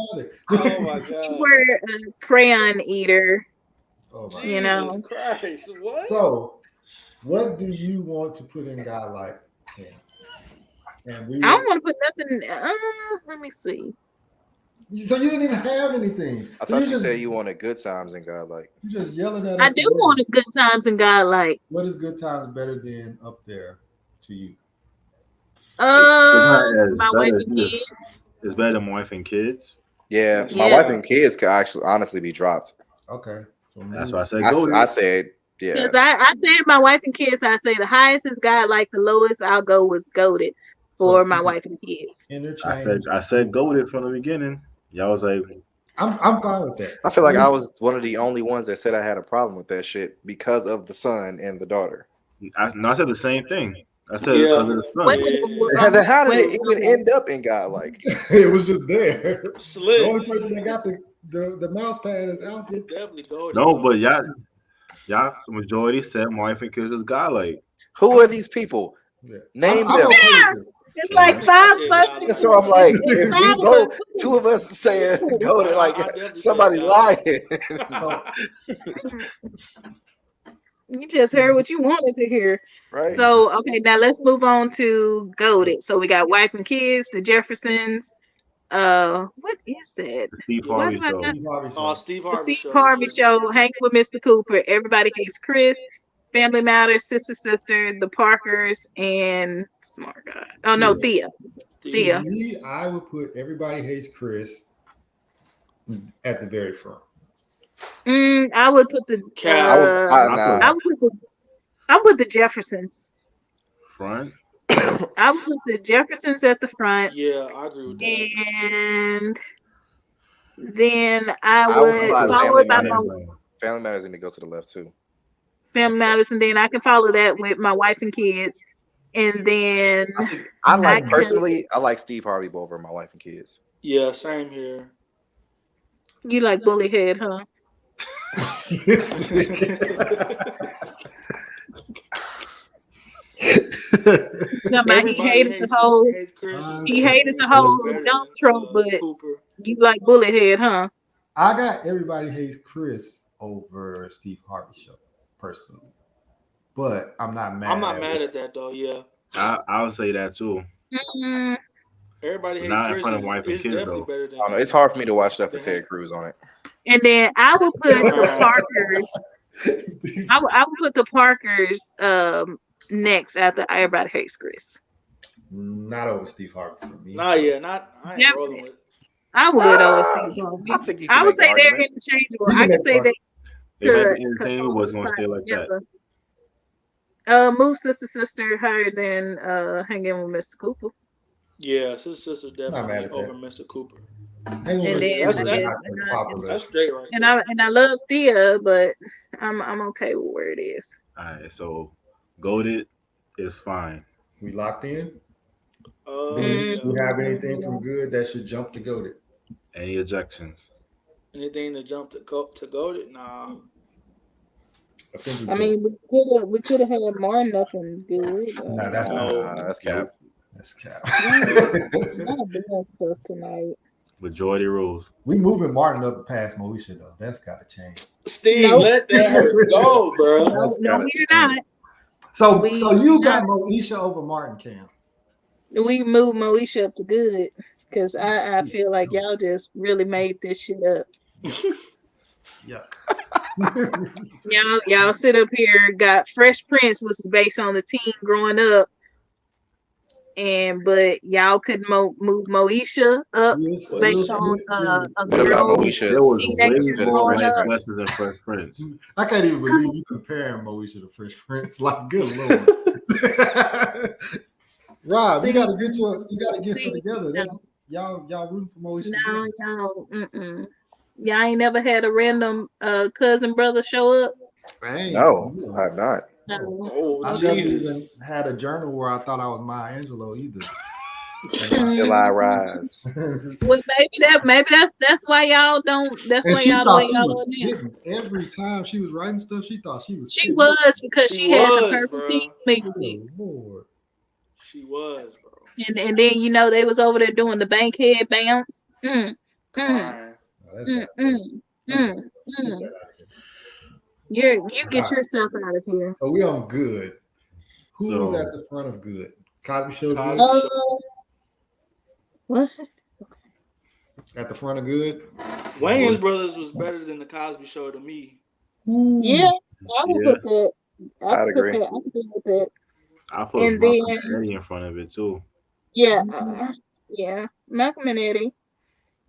Oh my You god. were a crayon eater. Oh my You Jesus know. Christ. What? So, what do you want to put in God like? Yeah. And we I don't were, want to put nothing. Let me see. so you didn't even have anything. I So thought you you just said you wanted good times in God, like. you just yelling at I us. do again. want a good times and God like. What is good times better than up there to you? My wife and kids. It's better than my wife and kids. Yeah, That's my Yeah. wife and kids could actually honestly be dropped. Okay. So That's me- why I said I, go. I said, yeah. Because I said my wife and kids, I say the highest is God like, the lowest I'll go was goaded for so my wife and kids. interchange. I said go with it from the beginning. Y'all was like, I'm fine with that. I feel like I was one of the only ones that said I had a problem with that shit because of the son and the daughter. I said the same thing. I said Yeah. because of the son. Wait, How did it wait, even end up in God like? It was just there. The Slick. only person that got the mouse pad is Alpha. It's definitely goaded. No, but y'all majority said my wife and kids is godlike. Who are these people? Yeah. Name I'm them. okay with it. It's like I five said bucks. God And like. so I'm like, It's if five we of both, us. two of us saying go to like I definitely somebody said lying, You just heard what you wanted to hear. right? So, okay, now let's move on to goaded. So we got wife and kids, the Jeffersons. What is that? The Steve Why Harvey do I show. not? Steve Harvey Oh, show. Steve The Harvey Steve show. Harvey Yeah. Show, Hanging with Mr. Cooper, Everybody Hates Chris, Family Matters, Sister, The Parkers, and Smart God. Oh no, Thea. To me, I would put Everybody Hates Chris at the very front. I would put the I would put the Jeffersons. Front. I would put the Jeffersons at the front. Yeah, I agree with that. And then I I would would slide follow it by my Family Matters need to go to the left too. Family Matters, and then I can follow that with my wife and kids. And then I like Steve Harvey over my wife and kids. Yeah, same here. You like bully head, huh? He hated the whole. He hated the whole dump truck, but you like bullet head, huh? I got Everybody Hates Chris over Steve Harvey show personally, but I'm not mad. I'm not mad at that though. Yeah, I would say that too. Everybody Hates Not in Chris front of wife and is kids definitely though. better than. I don't know. It's hard for me to watch stuff with Ted Cruz on it. And then I will put the Parkers. I would put the Parkers next after Everybody Hates Chris. Not over Steve Harvey for me. Nah, yeah, I ain't rolling with. I would over Steve Harvey. I think I would say they're interchangeable. I can say that. They might be entertaining, but it's gonna stay like that. Move sister higher than hanging with Mr. Cooper. Yeah, sister Not mad definitely at over that. Mr. Cooper. Hanging And with then Mr. That's I Cooper is guess not as popular. that's straight right and there. I love Thea, but I'm okay with where it is. All right, so goaded is fine. We locked in. Do Yeah. we have anything Mm, from good that should jump to goaded? Any ejections? Anything to jump to go to? Nah. I think we I good. mean, we could have had Martin up and good. Nah, that's No. not. That's cap. That's cap. Not doing stuff tonight. Majority rules. We moving Martin up past Moesha though. That's got to change. Steve, Nope. let that hurt go, bro. That's No, gotta we're change. not. So We you got not. Moesha over Martin, Cam. We moved Moesha up to good because I feel like y'all just really made this shit up. Yeah. Y'all sit up here got Fresh Prince was based on the teen growing up, but y'all could move Moesha up based on a What about girl Moesha? There was Is way as teenager good as more growing Fresh life up. Prince? lessons in Fresh Prince. I can't even believe you comparing Moesha to Fresh Prince. Like, good lord. Rob, you See, gotta get her see, together. That's no, y'all rooting for Moesha no, together. y'all ain't never had a random cousin brother show up. Hey, No, I've not. No. Oh, I never Jesus. even had a journal where I thought I was Maya Angelou either. Still I rise. Well, maybe that's why y'all don't. That's And why she y'all the thought way she y'all was are now. spitting every time she was writing stuff. She thought she was She spitting. was because She she had the was, perfect bro. theme music, Good lord. She was, bro. and then they was over there doing the bankhead bounce. Mm, mm, Crying. No, that's mm, bad. mm, That's mm, bad. Get mm. that out of here. You get yourself out of here. So we on good. Who is So at the front of good? Cosby Show Cosby good? Show. What? At the front of good? Wayne's Brothers was better than the Cosby Show to me. Ooh. Yeah, I would yeah, put that. I I'd could put agree. that. I could deal with that. I put And Malcolm then and Eddie in front of it too, yeah, Malcolm and Eddie,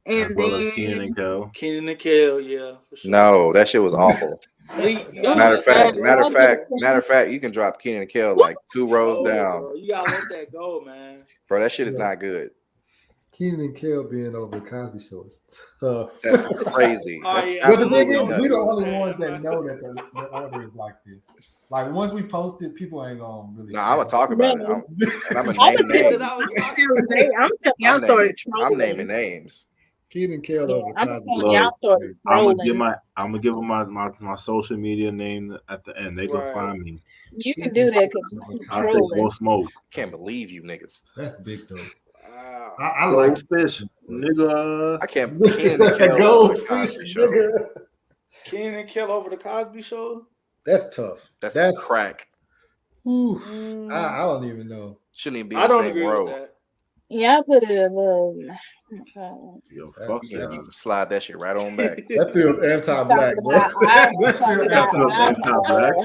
as and well as Keenan and then Kel. Keenan and Kel, yeah, for sure. No, that shit was awful. Lee, you gotta Matter let of that fact, go, matter of bro. fact, matter of fact, you can drop Keenan and Kel like 2 rows No, down, bro. You gotta let that go, man. bro. That shit is not good. Keenan and Kel being over the Cosby Show is tough. That's crazy. Oh, That's yeah. But the thing absolutely is, Don't we nuts. the do only that, ones bro. that know that the order is like this. Like once we post it, people ain't gonna really. No, I'm gonna talk about it. no, And I'm gonna I'm name That's what names. I was talking telling about. y'all started I'm trolling. naming names. Keenan and Kel Yeah, over the I'm Cosby telling Show. y'all Look, started I'm trolling. gonna give them my social media name at the end. They can Right. find me. You can do that because you I'll take trolling. more smoke. Can't believe you niggas. That's big though. Wow. I like Goldfish, nigga. I can't. Keenan and Kel over the Cosby Show. nigga. Keenan and Kel over the Cosby Show? That's tough. That's crack. Oof. Mm, I don't even know. Shouldn't even be I in the don't same agree row. with that. Yeah, I put it above. Yo, fuck You yeah. can slide that shit right on back. That feels anti-black, Talking bro. about I- That feels talking about Anti-black.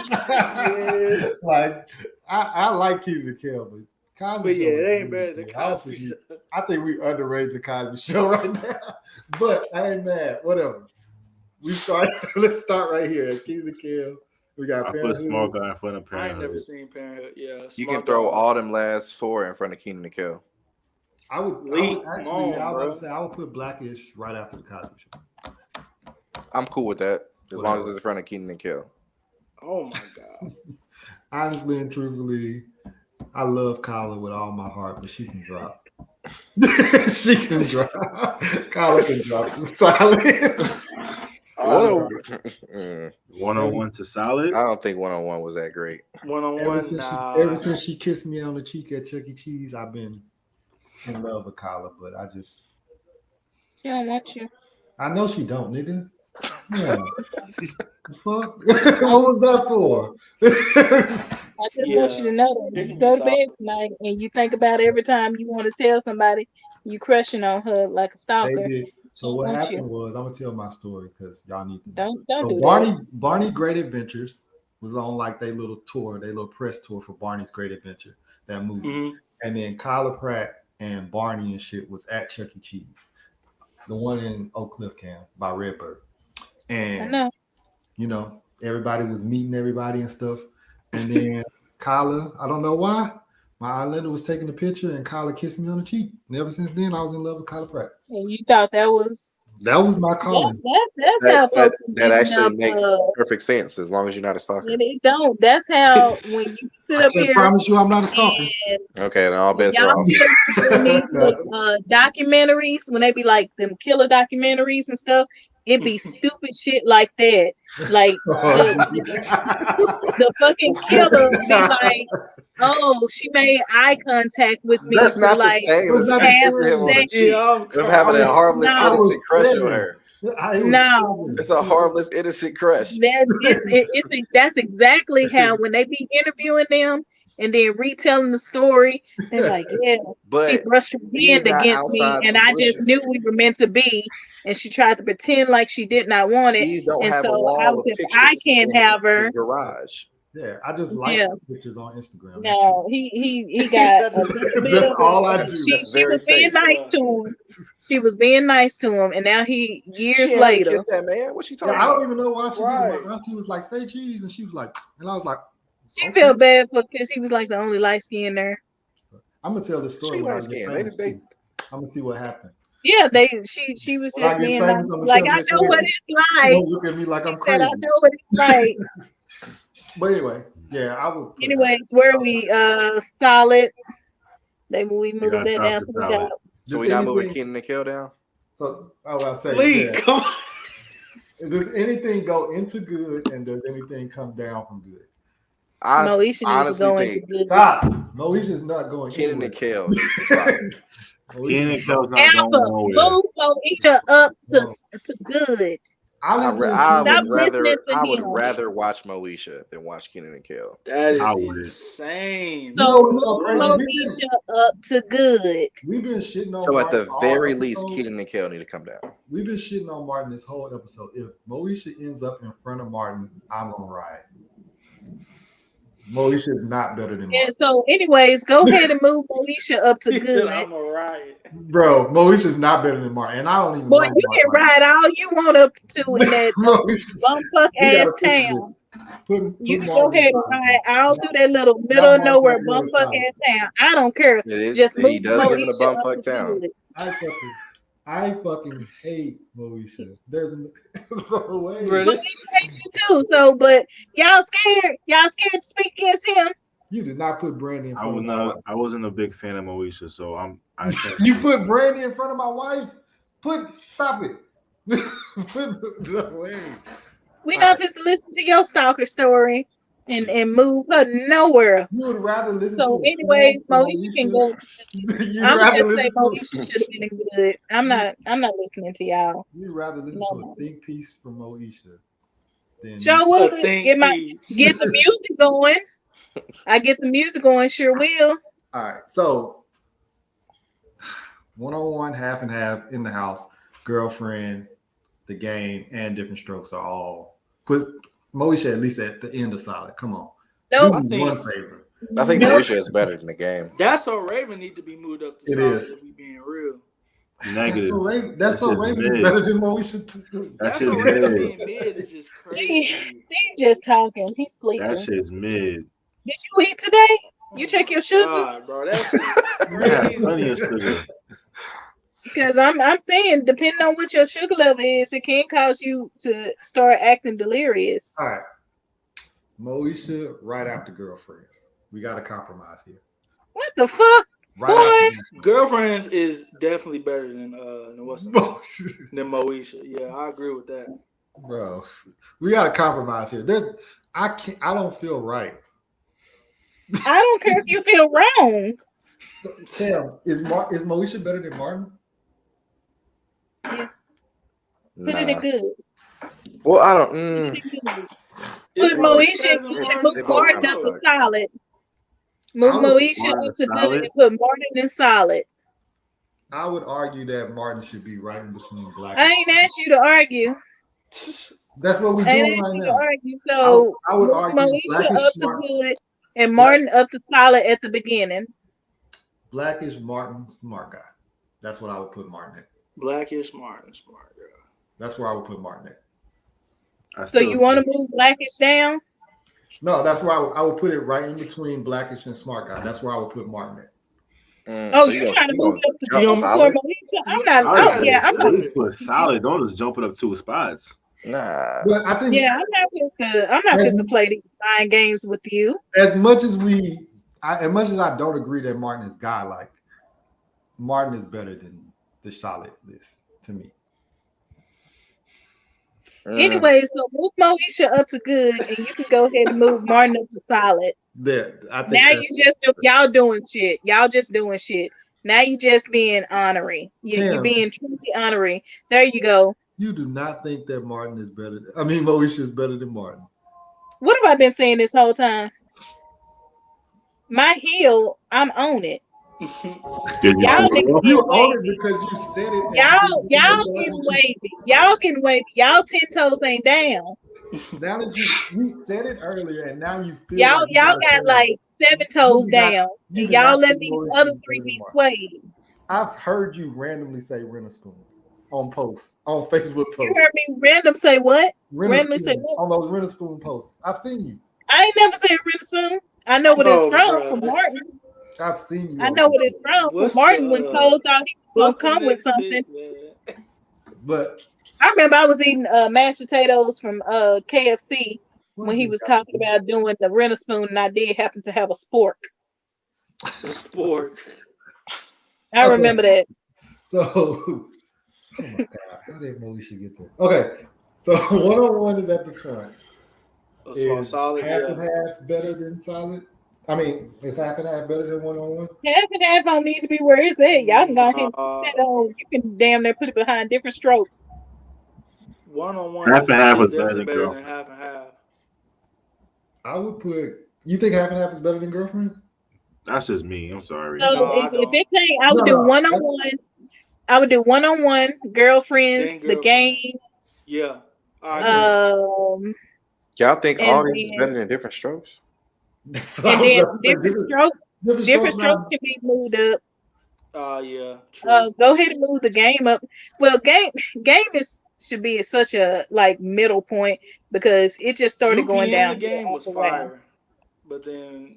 Like I like Keenan and Kel, but Cosby But Show yeah, is they ain't really better than good. I don't Cosby think Show. I think we underrated the Cosby Show right now. But I ain't mad. Whatever. Let's start right here. Keenan and Kel. We got I put Parenthood. Small Guy in front of I ain't never Parenthood. seen Parenthood. Yeah, You Smart can throw Dog. all them last 4 in front of Keenan and Kel. I would Lee, come actually, on, I was bro. about to say I would put Blackish right after the Cosby Show. I'm cool with that as long as Whatever. it's in front of Keenan and Kel. Oh my god. Honestly and truthfully, I love Kyla with all my heart, but she can drop. She can drop. Kyla can drop some solid. Mm. 101 to Solid. I don't think 101 was that great. One on Ever one, since, nah. ever since she kissed me on the cheek at Chuck E. Cheese, I've been in love with Kyla, but She don't want you. I know she don't, nigga. Yeah. The fuck? What was that for? I just want you to Yeah, know that it when can you be go to solid. bed tonight and you think about every time you want to tell somebody you crushing on her like a They stalker. did. So Don't what want happened you. was, I'm gonna tell my story because y'all need to know. Don't So do that. Barney Great Adventures was on like their little tour, their little press tour for Barney's Great Adventure, that movie. Mhm. And then Kyla Pratt and Barney and shit was at Chuck E. Cheese, the one in Oak Cliff Camp by Redbird. I And know. you know, everybody was meeting everybody and stuff. And then Kyla, I don't know why. My Islander was taking a picture and Kyla kissed me on the cheek. And ever since then, I was in love with Kyla Pratt. And you thought that was my calling. That's how folks that actually makes perfect sense as long as you're not a stalker. And it don't. That's how when you sit I up can't here. promise you I'm not a stalker. Okay, then all bets are off. Documentaries, when they be like them killer documentaries and stuff, it be stupid shit like that. Like the fucking killer be like, oh, she made eye contact with me. That's not like, the same as kissing him on the cheek. Of having a harmless, innocent crush on her. No, it's a harmless, innocent crush. That's exactly how when they be interviewing them and then retelling the story, they're like, yeah, but she brushed her hand against me, and I just knew we were meant to be, and she tried to pretend like she did not want it, and so I can't have her. Garage. Yeah, I just like pictures on Instagram. No, he got a little bit That's of all I do. She was being nice to him. She was being nice to him, and now years later. Kiss that man. What she talking about? I don't even know why she did. My auntie was like, "Say cheese," and she was like, and I was like, she felt bad because he was like the only light skin there. I'm gonna tell the story. She light skin. I'm gonna see what happened. Yeah, she was just being nice. Like, I know what it's like. Don't look at me like I'm crazy. I know what it's like. But anyway, yeah, I would. Anyways, where are we? Solid. We moved that down. So we not moving Keenan and Kel down. So I was say, Leek, come on. Does anything go into good, and does anything come down from good? I honestly think stop. Moesha's not going. Keenan and Kel. Keenan and Kel's not going nowhere. Move Moesha up to good. I would rather watch Moesha than watch Keenan and Kel. That is insane. So Moesha up to good. We've been shitting on. So at the very least, Keenan and Kel need to come down. We've been shitting on Martin this whole episode. If Moesha ends up in front of Martin, I'm gonna ride. Moesha is not better than Martin. Yeah. So, anyways, go ahead and move Moesha up to good. I'm a ride. Bro, Moesha is not better than Martin, and I don't even. Boy, you can ride all you want up to in that bumfuck ass town. You can go ahead and ride all through that little middle of nowhere bumfuck ass town. I don't care. Just move. He does live in a bumfuck town. I fucking hate Moesha. There's no way. Moesha hates you too. So, but y'all scared to speak against him. You did not put Brandy in front of my wife. I wasn't a big fan of Moesha, so You put Brandy in front of my wife? Stop it. No way. We know if it's to listen to your stalker story and move her nowhere. You would rather listen to anyway, Moesha can go. I'm gonna say Moesha should have been good. I'm not listening to y'all. You'd rather listen to a think piece from Moesha than would get the music going. I get the music going, sure will. All right, so 1-on-1, half and half in the house, girlfriend, the game, and different strokes are all put Moesha at least at the end of solid. Come on, nope. One favor. I think Moesha is better than the game. That's so Raven need to be moved up to solid. Is. To be being real. Negative. That's so Raven is better than Moesha too. That's so Raven being mid is just crazy. He's just talking. He's sleeping. That shit's mid. Did you eat today? You check your sugar? Bro, that's plenty of sugar. Because I'm saying, depending on what your sugar level is, it can cause you to start acting delirious. All right. Moesha, right after girlfriends. We got to compromise here. What the fuck? Girlfriends is definitely better than than Moesha. Yeah, I agree with that. Bro, we got to compromise here. I don't feel right. I don't care if you feel wrong. Sam, is Moesha better than Martin? Yeah. Put it in good. Well, I don't. Put Moesha and move Martin up to solid. Move Moesha up to good and put Martin in solid. I would argue that Martin should be right in between Black. I ain't asked you to argue. That's what we're doing right now. Argue. So I would argue Moesha up to good and Martin up to solid at the beginning. Blackish Martin, smart guy. That's what I would put Martin at. Blackish Martin, smart guy. That's where I would put Martin at. So you want to move Blackish down? No, that's where I would put it right in between Blackish and Smart Guy. That's where I would put Martin at. So you're trying to move up to solid? I'm not. I'm not. Put solid. Don't just jump it up 2 spots. Nah. But I think I'm not just to play these mind games with you. As much as I don't agree that Martin is godlike, Martin is better than the solid list to me. Anyway, so move Moesha up to good, and you can go ahead and move Martin up to solid. I think now y'all doing shit. Y'all just doing shit. Now you just being honorary. You're being truly honorary. There you go. You do not think that Martin is better. Moesha is better than Martin. What have I been saying this whole time? My heel, I'm on it. Y'all own it because you said it. Y'all getting wavy. Y'all getting wavy. Y'all 10 toes ain't down. Now that you said it earlier, and now you feel y'all got like 7 toes down. Y'all let these other 3 be swayed. I've heard you randomly say Renaisspoon on posts on Facebook posts. You heard me random say what? Randomly say what? On those Renaisspoon posts. I've seen you. I ain't never said Renaisspoon. I know what it's from Martin. I've seen you. I know what it's from. Martin when Cole thought he was gonna come with something. But I remember I was eating mashed potatoes from KFC when he was talking about doing the Renaisspoon, and I did happen to have a spork. The spork. I remember that. So, oh my God, how did Moesha get there? Okay, so 1-on-1 is at the front. Is solid, half and half better than solid? Is half and half better than 1-on-1? Half and half don't need to be where it's at. Y'all can go ahead and put that on. You can damn near put it behind different strokes. 1-on-1 half and half is definitely better than half and half. I would put. You think half and half is better than Girlfriends? That's just me. I'm sorry. So if it ain't, I would do 1-on-1. I would do 1-on-1, Girlfriends, the game. Yeah. Y'all think all these is better than Different Strokes? And then different strokes can be moved up. Yeah. True. Go ahead and move the game up. Well, game should be at such a middle point because it just started going down. The game was fire, but then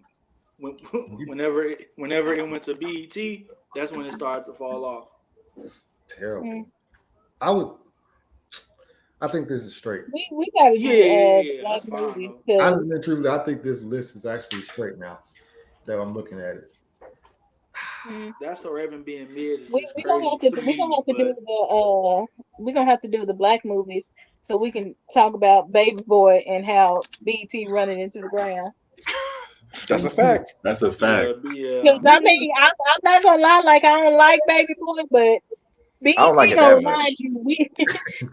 whenever it went to BET, that's when it started to fall off. It's terrible. I think this is straight. We gotta do that's movies. I think this list is actually straight now that I'm looking at it. That's so Raven being mid. We're gonna have to do the black movies so we can talk about Baby Boy and how BT running into the ground. That's a fact. That's a fact. I'm not gonna lie, I don't like Baby Boy, but BT gonna remind you.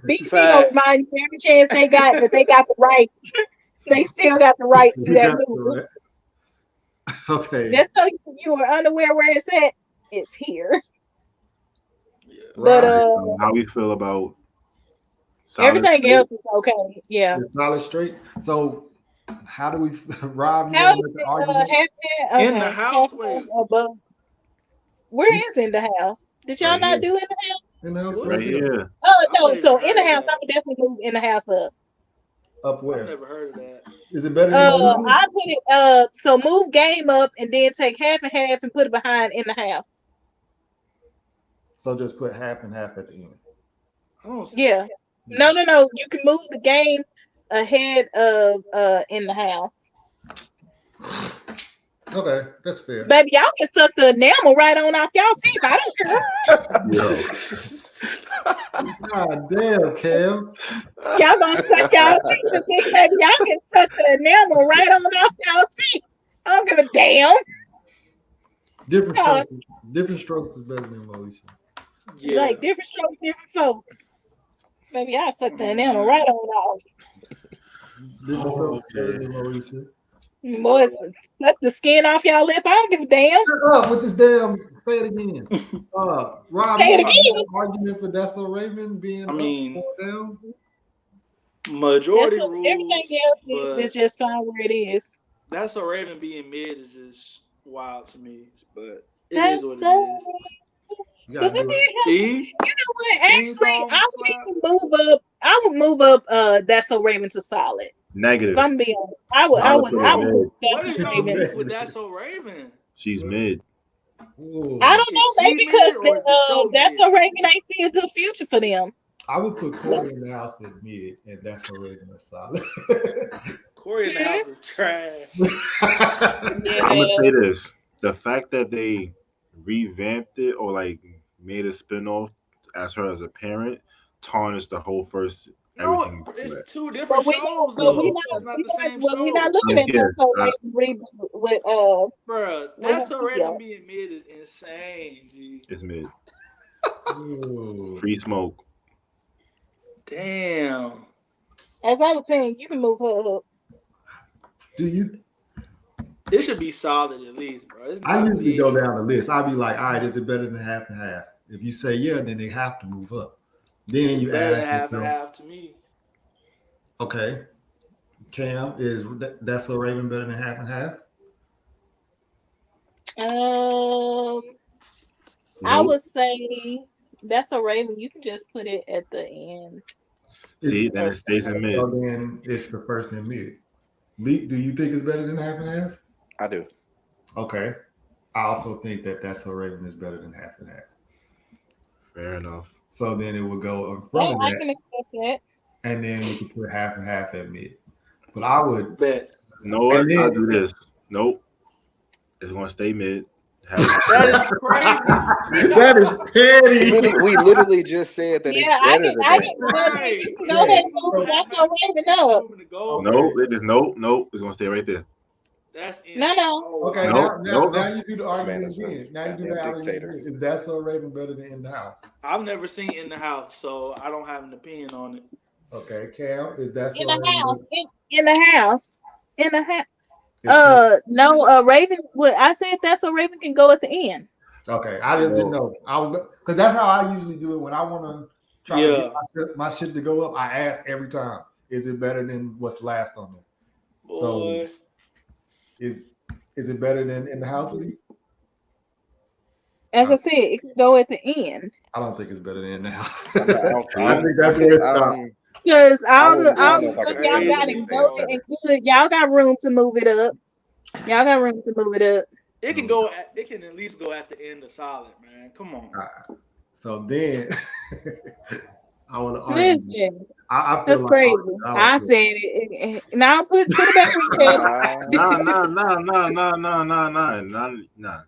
BT gonna remind you every chance they got that they got the rights. They still got the rights to that movie. Okay. Just so you are unaware where it's at, it's here. Yeah. But how we feel about everything else is okay. Yeah. Solid straight. So how do we Rob? How is in the house? Wait. Where is in the house? Did y'all not do in the house? In the house, right here. Oh no! So in the house, I would definitely move in the house up. Up where? I've never heard of that. Is it better than I put it so move game up and then take half and half and put it behind in the house. So just put half and half at the end. Yeah. No. You can move the game ahead of in the house. Okay, that's fair. Baby, y'all can suck the enamel right on off y'all teeth. I don't care. God damn, Cam. Y'all gonna suck y'all teeth, baby. Y'all can suck the enamel right on off y'all teeth. I don't give a damn. Different strokes is better than Moesha. Yeah. Different strokes, different folks. Baby, I suck the enamel right on off. Different strokes better than Moesha. Boy, suck the skin off y'all lip. I don't give a damn. Shut up with this damn. Say it again. Rob, say it again. Argument for That's So Raven being up or down. Majority rules. Everything else is just fine where it is. That's So Raven being mid is just wild to me, but it is what it is. You know what? Actually, I would move up. I would move up That's So Raven to solid. Negative. If I'm being honest, I would put What is That's So y'all Raven. beef with That's So Raven? She's mid. Ooh. I don't Is know, she maybe mid or is the because show That's mid? So Raven ain't see a good future for them. I would put Corey in the house at mid, and That's So Raven is solid. Corey in the house is trash. I'm Yeah. gonna say this: the fact that they revamped it or like made a spinoff as her as a parent tarnished the whole first No, everything. it's two But different we shows but we though. not It's not the same we're not show, looking at Yeah, That's So Raven reboot with bro. with That's So Raven Theo. being mid is insane. G. it's mid. Ooh. Free smoke. Damn. As I was saying, you can move her up. Do you? It should be solid at least, bro. It's I not usually go mid. down the list. I'd be like, all right, is it better than half and half? If you say yeah, then they have to move up. Then It's you better than ask half and yourself, half to me. okay, Cam, is That's So Raven better than half and half? I Nope. would say That's So Raven. You can just put it at the end. See, then it stays in mid. So then it's the first and mid. Leek, do you think it's better than half and half? I do. Okay. I also think that That's So Raven is better than half and half. Fair enough. So then it will go in Yeah, front of I that, can accept that. and then you can put half and half at mid. But I would, Bet. You know what? And then- I'll do this. Nope. It's gonna stay mid. That is crazy. that is petty. We literally just said that Yeah, it's better than I that. can Right. you can go ahead and move That's So Raven up. Moving the goal. Nope. It is nope. It's gonna stay right there. That's No. Okay, Nope, now nope. you do the This man argument is a again. Now you do the goddamn argument dictator. again. Is That's So Raven better than In the House? I've never seen In the House, so I don't have an opinion on it. Okay, Cam, is That's So In the Raven house. better? In the house. In the house. It's No, Raven. What I said, That's So Raven can go at the end. okay, I just didn't know. I was because that's how I usually do it when I want to try to get my shit to go up. I ask every time, is it better than what's last on there? Boy. So is it better than In the House? As I said, it can go at the end. I don't think it's better than In the House. I think that's where it's stopped. Because all I the don't know if I stuff can y'all agree got with it you. golden and good. Y'all got room to move it up. Y'all got room to move it up. It can go. It can at least go at the end of solid, man. Come on. So then I want to argue. Listen, I feel that's like crazy. I I would said it. Now put it back where you said. Nah.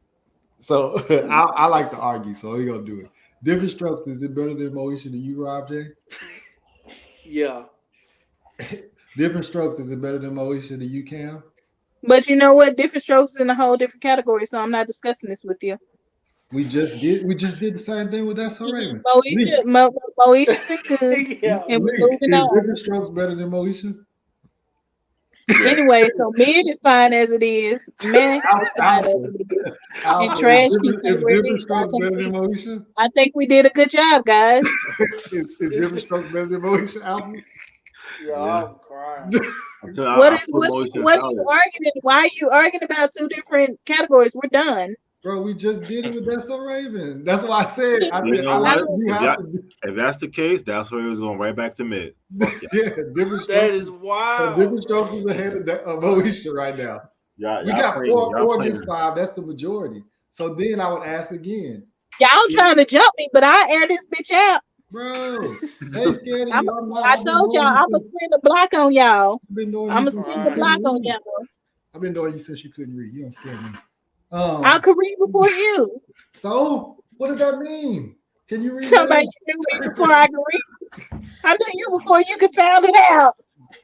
So I like to argue, so we're gonna do it. Different Strokes, is it better than Moesha to you, Rob J? Yeah. Different Strokes, is it better than Moesha to you, Cam? But you know what? Different Strokes is in a whole different category, so I'm not discussing this with you. We just did the same thing with That's So Raven. Moesha's a good, Yeah. and we're Leek, moving is on. Different Strokes better than Moesha? Anyway, so mid is fine as it is. Meh is fine as it is. And trash can stay where it Different is. Strokes better than Moesha? I think we did a good job, guys. Is Different Strokes better than Moesha album? Yeah, I'm crying. What are you arguing? Why are you arguing about two different categories? We're done. Bro, we just did it with That's So Raven. That's why I said. You know what? If that's the case, That's where it was going right back to mid. Yeah, Different Strokes. That is wild. So Different Strokes is ahead of Moesha right now. We got four against 5. That's the majority. So then I would ask again. Y'all trying to jump me, but I air this bitch out. Bro, ain't scared of you. I told y'all I'm gonna spin the block on y'all. I'm gonna spin the block on y'all. I've been knowing you since you couldn't read. You don't scare me. I could read before you. So what does that mean? Can you read? Somebody knew me before I could read. I knew you before you could sound it out.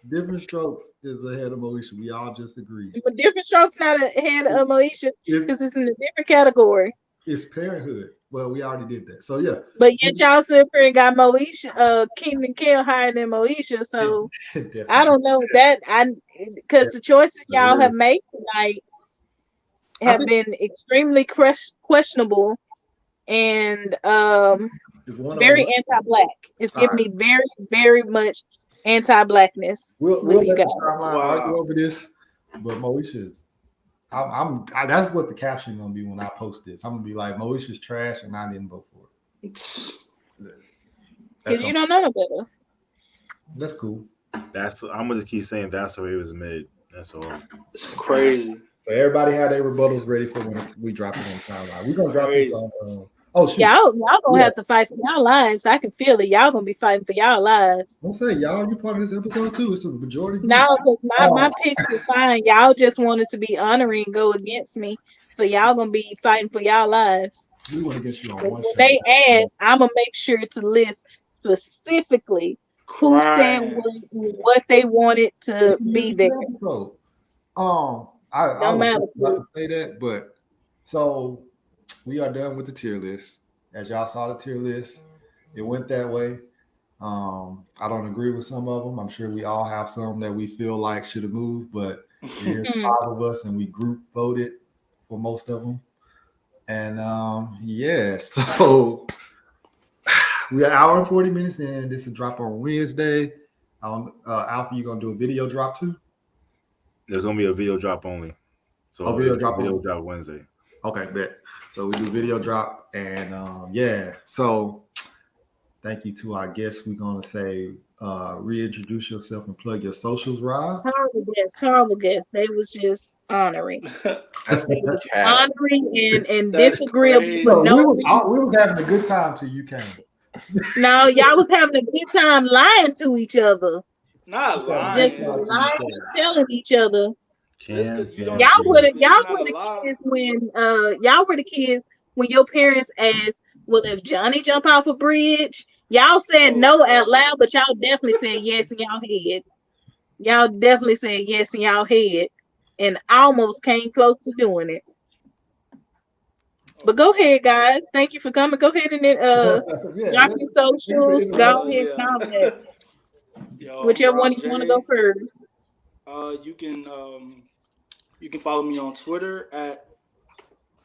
Different Strokes is ahead of Moesha. We all just agreed. But Different Strokes not ahead of Moesha because it's in a different category. It's parenthood. Well, we already did that. So yeah. But yet y'all sit here and got Moesha, Keenan and Kel higher than Moesha. So I don't know that because the choices y'all have made tonight have been extremely questionable and very anti-black. It's giving me very, very much anti-blackness with you guys. Argue over this, but Moesha's. That's what the caption gonna be when I post this. I'm gonna be like, Moesha's trash, and I didn't vote for it. Because you don't know no better. That's cool. I'm gonna just keep saying that's the way it was made. That's all. It's crazy. So everybody had their rebuttals ready for when we drop it on timeline. We're gonna drop Crazy. this on. Oh shoot! Y'all gonna Yeah. have to fight for y'all lives. I can feel it. Y'all gonna be fighting for y'all lives. Don't say y'all. You part of this episode too. It's a majority. Group. No, because my picks were fine. Y'all just wanted to be honoring and go against me. So y'all gonna be fighting for y'all lives. We want to get you on When one show. they ask, I'm gonna make sure to list specifically who said what they wanted to be there. Episode. I No was matter. just about to say that, but so we are done with the tier list. As y'all saw the tier list, it went that way. I don't agree with some of them. I'm sure we all have some that we feel like should have moved, but there's 5 of us and we group voted for most of them. And yeah, so we are an hour and 40 minutes in. This is drop on Wednesday. Alpha, you gonna do a video drop too? There's gonna be a video drop only. So video drop Wednesday. Okay, bet. So we do video drop, and yeah. So thank you to our guests. We're gonna say reintroduce yourself and plug your socials, Rob. Horrible guests. They was just honoring. That's They was honoring and disagreeable. So we was having a good time till you came. No, y'all was having a good time lying to each other. Not lying. Just lying and telling each other. Y'all were the kids when your parents asked, well, if Johnny jump off a bridge, y'all said no out loud, but y'all definitely said yes in y'all head. Y'all definitely said yes in y'all head, and almost came close to doing it. But go ahead, guys. Thank you for coming. Go ahead and drop your socials. Go ahead and all that. Whichever one you want to go first. You can follow me on Twitter at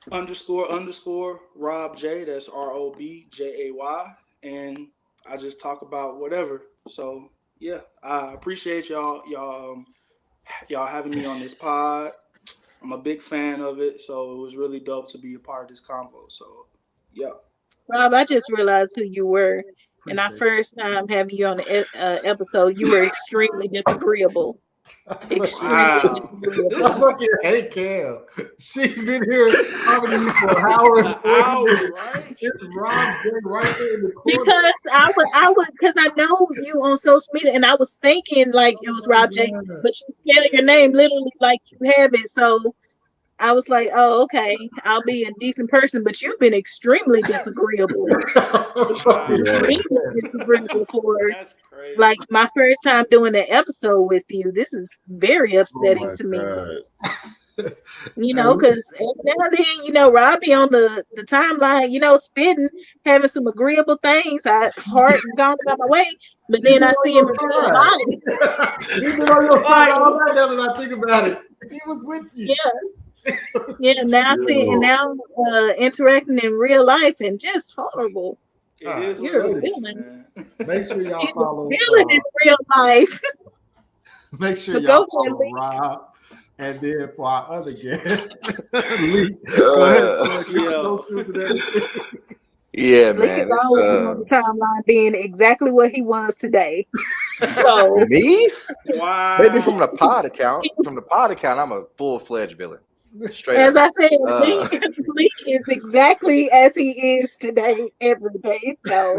__ Rob J. That's ROBJAY, and I just talk about whatever. So yeah, I appreciate y'all having me on this pod. I'm a big fan of it, so it was really dope to be a part of this convo. So yeah. Rob, I just realized who you were. And our first time having you on the episode, you were extremely disagreeable. Extremely disagreeable. I fucking hate Cam. She's been here talking to me for an hour. Right? It's Rob right there in the corner. Because I know you on social media, and I was thinking like it was Rob J, but you spelled your name literally like you have it. So I was like, oh, okay, I'll be a decent person, but you've been extremely disagreeable. Disagreeable for like my first time doing an episode with you. This is very upsetting to me. You know, because now and then, Rob be on the timeline, spitting, having some agreeable things. I hard and gone about my way, but then I see him in real life. He's been on your side all night now that I think about it. He was with you. Yeah. Yeah, now interacting in real life and just horrible. It is you're what a villain. Make sure y'all follow villain in real life. Make sure y'all follow Rob. And then for our other guest, Lee. Yeah, man. It's on the timeline being exactly what he was today. So me? Wow. Maybe from the pod account. From the pod account, I'm a full-fledged villain. Straight as up. I said, Lee is exactly as he is today, every day. So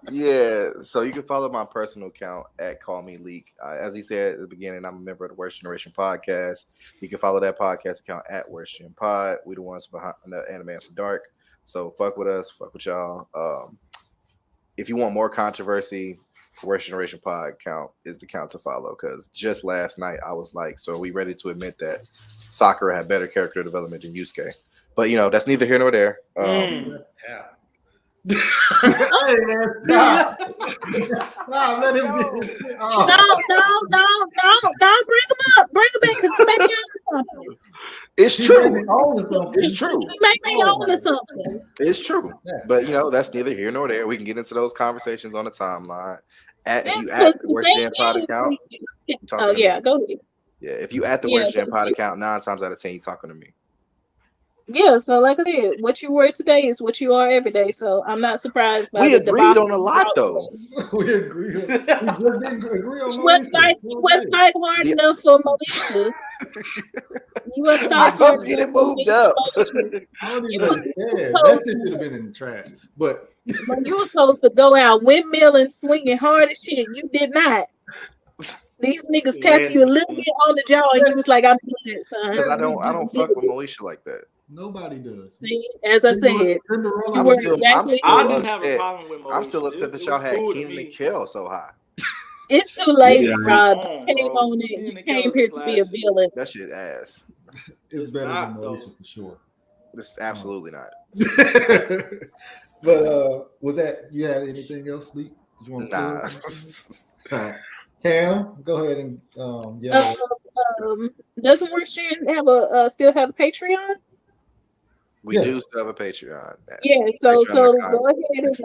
yeah, so you can follow my personal account at Call Me Leek. As he said at the beginning, I'm a member of the Worst Generation podcast. You can follow that podcast account at Worst Gen Pod. We the ones behind the Anime After Dark. So fuck with us, fuck with y'all. If you want more controversy, Worst Generation Pod account is the account to follow, because just last night I was like, so are we ready to admit that Sakura had better character development than Yusuke? But that's neither here nor there. Yeah. Hey man, stop. Let him get his shit off. No, bring him up. Bring him back, because he made me own something. It's true. It's true. He made me own something. It's true. But that's neither here nor there. We can get into those conversations on the timeline. If you at the Worst Gen Pod account, go ahead. Yeah, if you at the Worst Gen Pod account, 9 times out of 10 you talking to me. Yeah, so like I said, what you were today is what you are every day. So I'm not surprised by We the agreed debacle. on a lot, though. We agree. We just didn't agree on You wasn't fight hard Yeah. enough for Moesha. You wasn't I fight hard told enough you it for moved up. Moesha. I don't You even was understand. That supposed shit to, should have been in the trash. But when you were supposed to go out windmilling, swinging hard as shit, you did not. These niggas tapped you a little bit on the jaw, and you was like, "I'm doing it, son." Because I don't fuck with Moesha like that. nobody does. See, as I said, Cinderella you I'm were still exactly. I didn't have a upset. problem with Moesha. I'm still upset that y'all had Keenan and Kel so high. It's too late, Yeah. Rob. On, You came bro. on it. You Keenan and came Kel's here to be a classic. villain. That shit ass. It's It's better than not, though. Moesha for sure. This is absolutely not. But was that you had anything else, Lee? Did you want to Nah. Cam, go ahead and yeah. Doesn't Worsham have still have a Patreon? We do still have a Patreon. Yeah, so Patreon.com go ahead and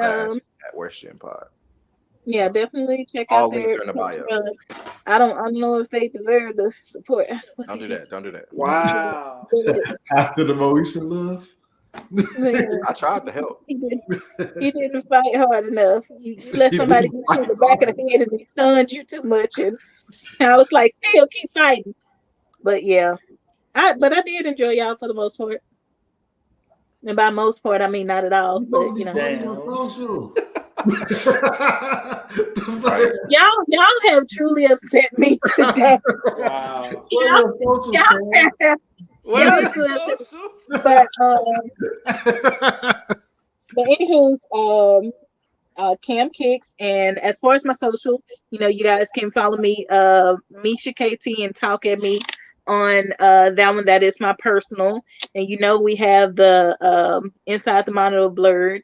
at Worsham Pod. yeah, definitely check All out links their are in the bio. Patreon. I don't know if they deserve the support. Don't do that. Don't do that. Wow. After the Moesha love. I tried to help. He didn't fight hard enough. You let somebody get you in the back of the head and they stunned you too much, and I was like, still keep fighting. But yeah, I did enjoy y'all for the most part. And by most part, I mean not at all. But you know, y'all have truly upset me today. Wow. But anywho's Cam Kicks, and as far as my social, you guys can follow me, Misha KT, and talk at me on that one. That is my personal, and we have the Inside the Mind of Blerd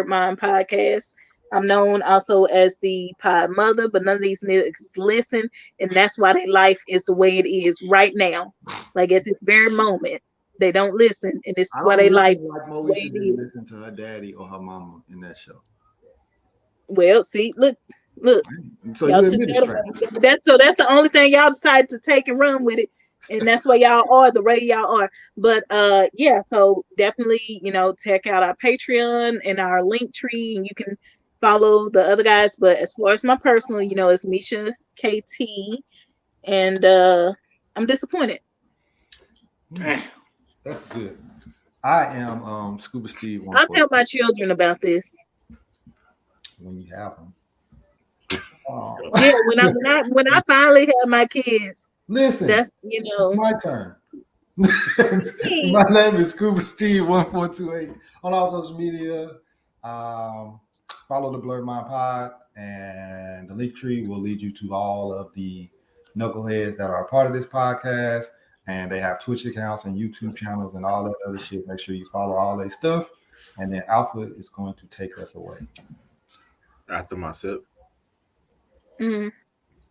Mind podcast. I'm known also as the pod mother, but none of these niggas listen, and that's why their life is the way it is right now. Like at this very moment, they don't listen, and this is why they life. Like Moesha didn't listen to her daddy or her mama in that show. Well, see, look. So y'all took that's the only thing y'all decided to take and run with it, and that's why y'all are the way y'all are. But yeah, so definitely check out our Patreon and our link tree, and you can follow the other guys. But as far as my personal, it's Misha KT, and I'm disappointed. That's good. I am Scuba Steve. I'll tell my children about this when you have them. Yeah, when I finally have my kids. Listen, that's my turn. My name is Scuba Steve 1428 on all social media. Follow the Blerd Mind Pod, and the link tree will lead you to all of the knuckleheads that are a part of this podcast, and they have Twitch accounts and YouTube channels and all that other shit. Make sure you follow all their stuff, and then Alpha is going to take us away. After my sip. Were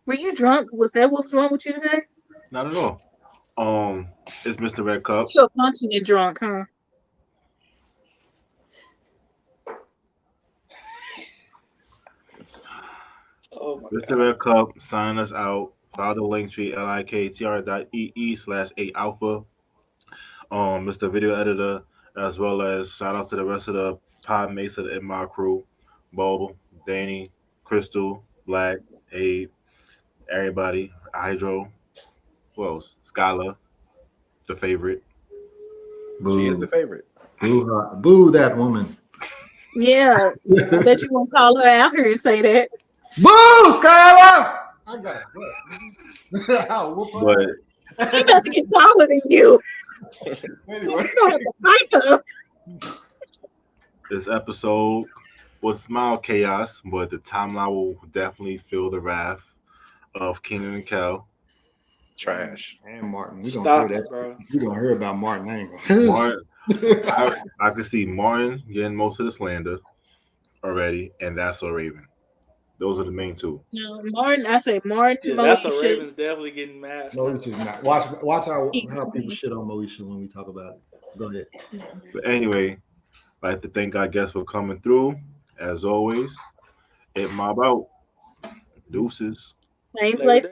you drunk? Was that what's wrong with you today? Not at all. It's Mr. Red Cup. You're punching and drunk, huh? Oh my Mr. God. Red Cup, sign us out. Follow the link tree, liktr.ee/8alpha. Mr. Video Editor, as well as shout out to the rest of the pod mates in my crew. Bo, Danny, Crystal, Black, Abe, everybody, Hydro, who else? Skylar, the favorite. Boo. She is the favorite. Boo that woman. Yeah, I bet you won't call her out here and say that. Boo, Skylar! I got but she about to get taller than you. Anyway. This episode was mild chaos, but the timeline will definitely feel the wrath of Keenan and Kel. Trash. And Martin. We're bro. gonna hear about Martin. I ain't Martin, I could see Martin getting most of the slander already, and that's so Raven. Those are the main two. No, Martin. I say Martin. Yeah, that's so Raven's definitely getting mad. Moesha's not. Watch how people shit on Moesha when we talk about it. Go ahead. But anyway, I'd like to thank our guests for coming through. As always, it mob out. Deuces. Same place.